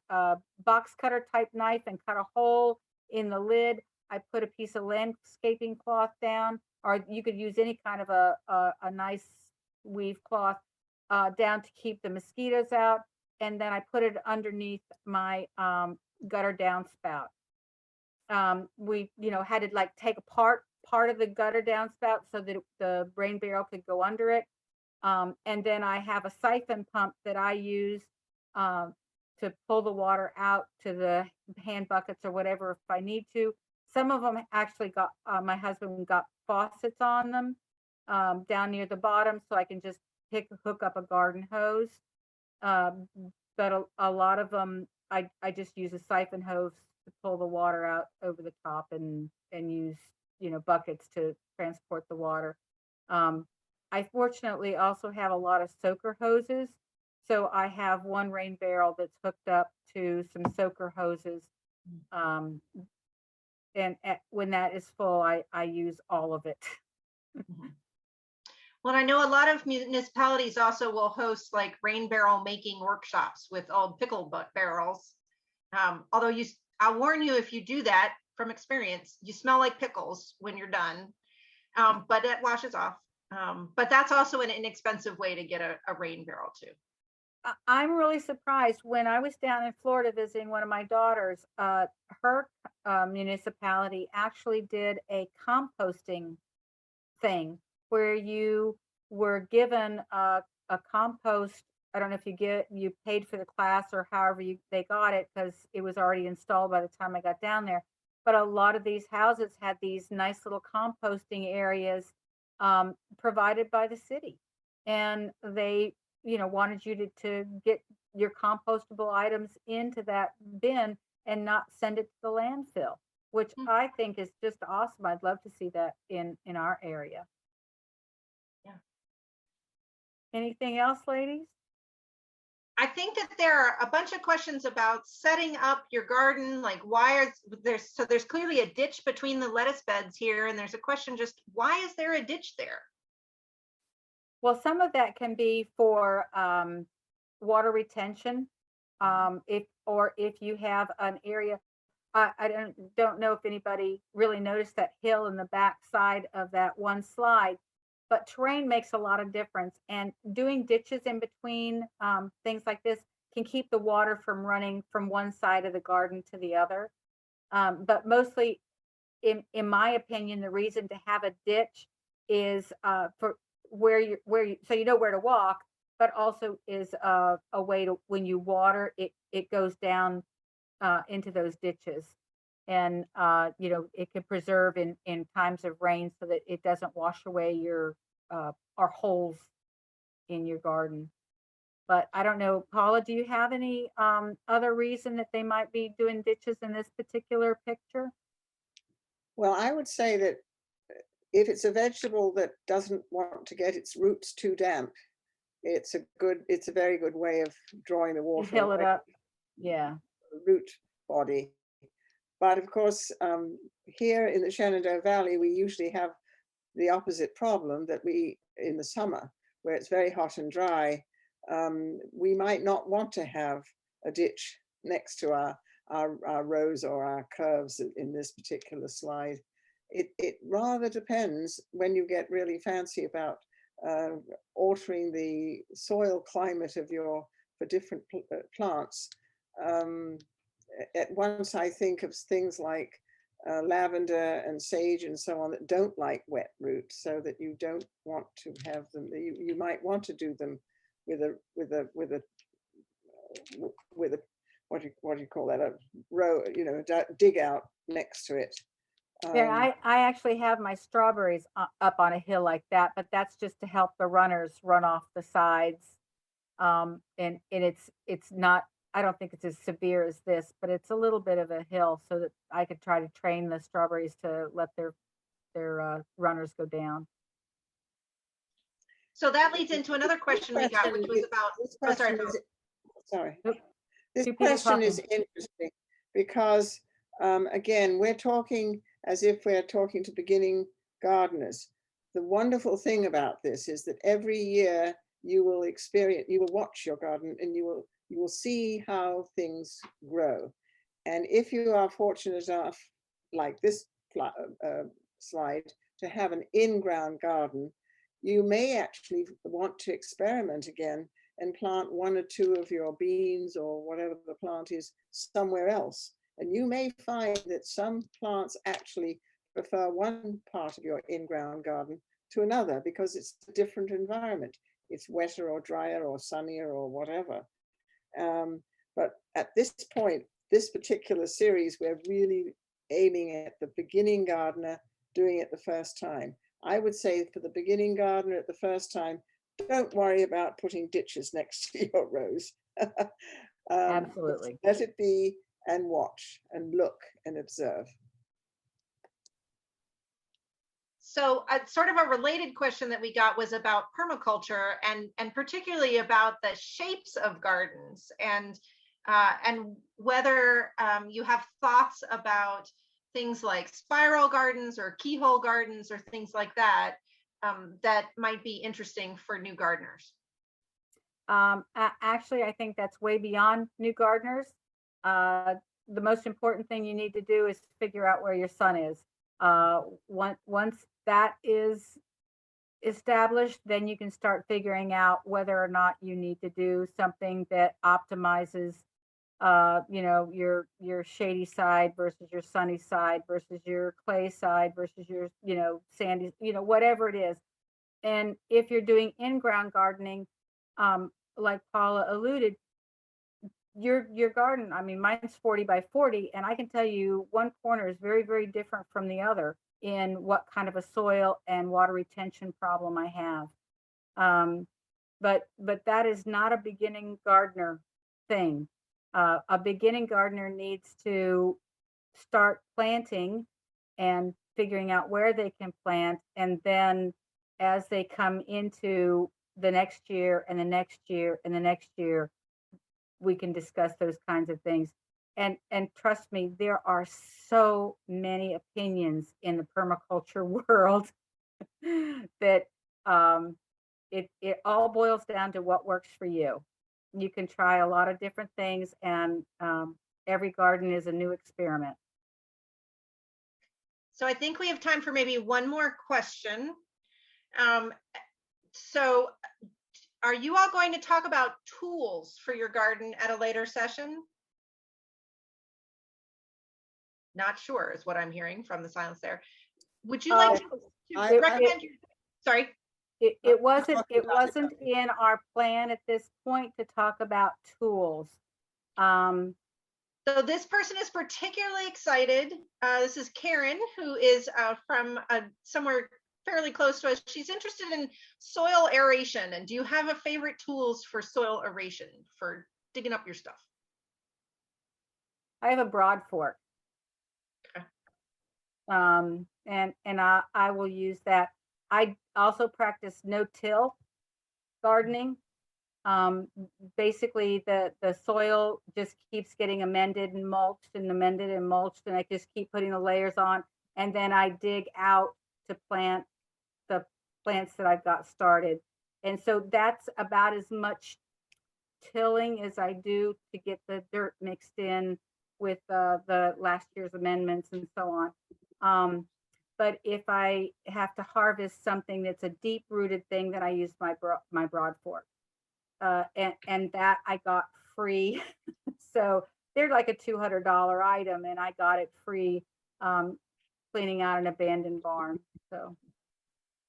a box cutter type knife, and cut a hole in the lid. I put a piece of landscaping cloth down, or you could use any kind of a nice weave cloth down to keep the mosquitoes out. And then I put it underneath my gutter downspout. We, had to like take apart part of the gutter downspout so that the rain barrel could go under it. And then I have a siphon pump that I use to pull the water out to the hand buckets or whatever if I need to. Some of them actually got, my husband got faucets on them down near the bottom, so I can just hook up a garden hose. But a lot of them, I just use a siphon hose to pull the water out over the top, and use, buckets to transport the water. I fortunately also have a lot of soaker hoses. So I have one rain barrel that's hooked up to some soaker hoses. And when that is full, I use all of it. Well, I know a lot of municipalities also will host like rain barrel making workshops with old pickle barrels. Although I'll warn you, if you do that from experience, you smell like pickles when you're done, but it washes off. But that's also an inexpensive way to get a rain barrel too. I'm really surprised. When I was down in Florida visiting one of my daughters, her municipality actually did a composting thing where you were given a compost. I don't know if you paid for the class or however they got it, because it was already installed by the time I got down there. But a lot of these houses had these nice little composting areas provided by the city, and they wanted you to get your compostable items into that bin and not send it to the landfill, which I think is just awesome. I'd love to see that in our area. Yeah. Anything else, ladies? I think that there are a bunch of questions about setting up your garden, like there's clearly a ditch between the lettuce beds here, and there's a question just, why is there a ditch there? Well, some of that can be for water retention. If you have an area, I don't know if anybody really noticed that hill in the back side of that one slide, but terrain makes a lot of difference, and doing ditches in between things like this can keep the water from running from one side of the garden to the other. But mostly, in my opinion, the reason to have a ditch is for so you know where to walk, but also is a way to, when you water it goes down into those ditches, and it can preserve in times of rain so that it doesn't wash away your or holes in your garden. But I don't know, Paula, do you have any other reason that they might be doing ditches in this particular picture? Well, I would say that if it's a vegetable that doesn't want to get its roots too damp, it's a very good way of drawing the water. Fill it up. Yeah. Root body. But of course, here in the Shenandoah Valley, we usually have the opposite problem, that in the summer, where it's very hot and dry, we might not want to have a ditch next to our rows or our curves in this particular slide. it rather depends when you get really fancy about altering the soil climate of for different plants. At once I think of things like lavender and sage and so on that don't like wet roots, so that you don't want to have them. You might want to do them with a what do you call that, a row, dig out next to it. Yeah, I actually have my strawberries up on a hill like that, but that's just to help the runners run off the sides. And it's not, I don't think it's as severe as this, but it's a little bit of a hill so that I could try to train the strawberries to let their runners go down. So that leads into another question we got, which was about, oh, sorry. Sorry. Nope. This Two people question is talking. interesting because, again, we're talking as if we're talking to beginning gardeners. The wonderful thing about this is that every year you will watch your garden and you will see how things grow. And if you are fortunate enough, like this slide, to have an in-ground garden, you may actually want to experiment again and plant one or two of your beans or whatever the plant is somewhere else. And you may find that some plants actually prefer one part of your in-ground garden to another because it's a different environment. It's wetter or drier or sunnier or whatever. But at this point, this particular series, we're really aiming at the beginning gardener doing it the first time. I would say for the beginning gardener at the first time, don't worry about putting ditches next to your rows. Absolutely. Let it be and watch and look and observe. So sort of a related question that we got was about permaculture and particularly about the shapes of gardens and whether you have thoughts about things like spiral gardens or keyhole gardens or things like that that might be interesting for new gardeners. Actually, I think that's way beyond new gardeners. The most important thing you need to do is figure out where your sun is. Once that is established, then you can start figuring out whether or not you need to do something that optimizes, your shady side versus your sunny side versus your clay side versus your, sandy, whatever it is. And if you're doing in-ground gardening, like Paula alluded, your garden, I mean, mine's 40 by 40, and I can tell you one corner is very, very different from the other in what kind of a soil and water retention problem I have. But that is not a beginning gardener thing. A beginning gardener needs to start planting and figuring out where they can plant, and then as they come into the next year and the next year and the next year, we can discuss those kinds of things. And trust me, there are so many opinions in the permaculture world that it all boils down to what works for you. You can try a lot of different things, and every garden is a new experiment. So I think we have time for maybe one more question. So are you all going to talk about tools for your garden at a later session? Not sure is what I'm hearing from the silence there. Would you like to recommend sorry? It wasn't in our plan at this point to talk about tools. So this person is particularly excited. This is Karen, who is from somewhere fairly close to us. She's interested in soil aeration. And do you have a favorite tools for soil aeration for digging up your stuff? I have a broad fork. Okay. And I will use that. I also practice no-till gardening. Basically the soil just keeps getting amended and mulched and amended and mulched, and I just keep putting the layers on, and then I dig out to plant the plants that I've got started. And so that's about as much tilling as I do to get the dirt mixed in with the last year's amendments and so on. but if I have to harvest something that's a deep rooted thing, then I use my broad fork. And that I got free. So they're like a $200 item, and I got it free cleaning out an abandoned barn. So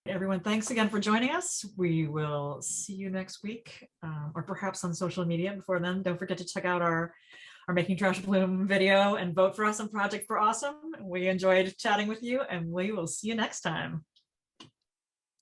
Everyone, thanks again for joining us. We will see you next week, or perhaps on social media. Before then, don't forget to check out our Making Trash Bloom video and vote for us on Project for Awesome. We enjoyed chatting with you, and we will see you next time.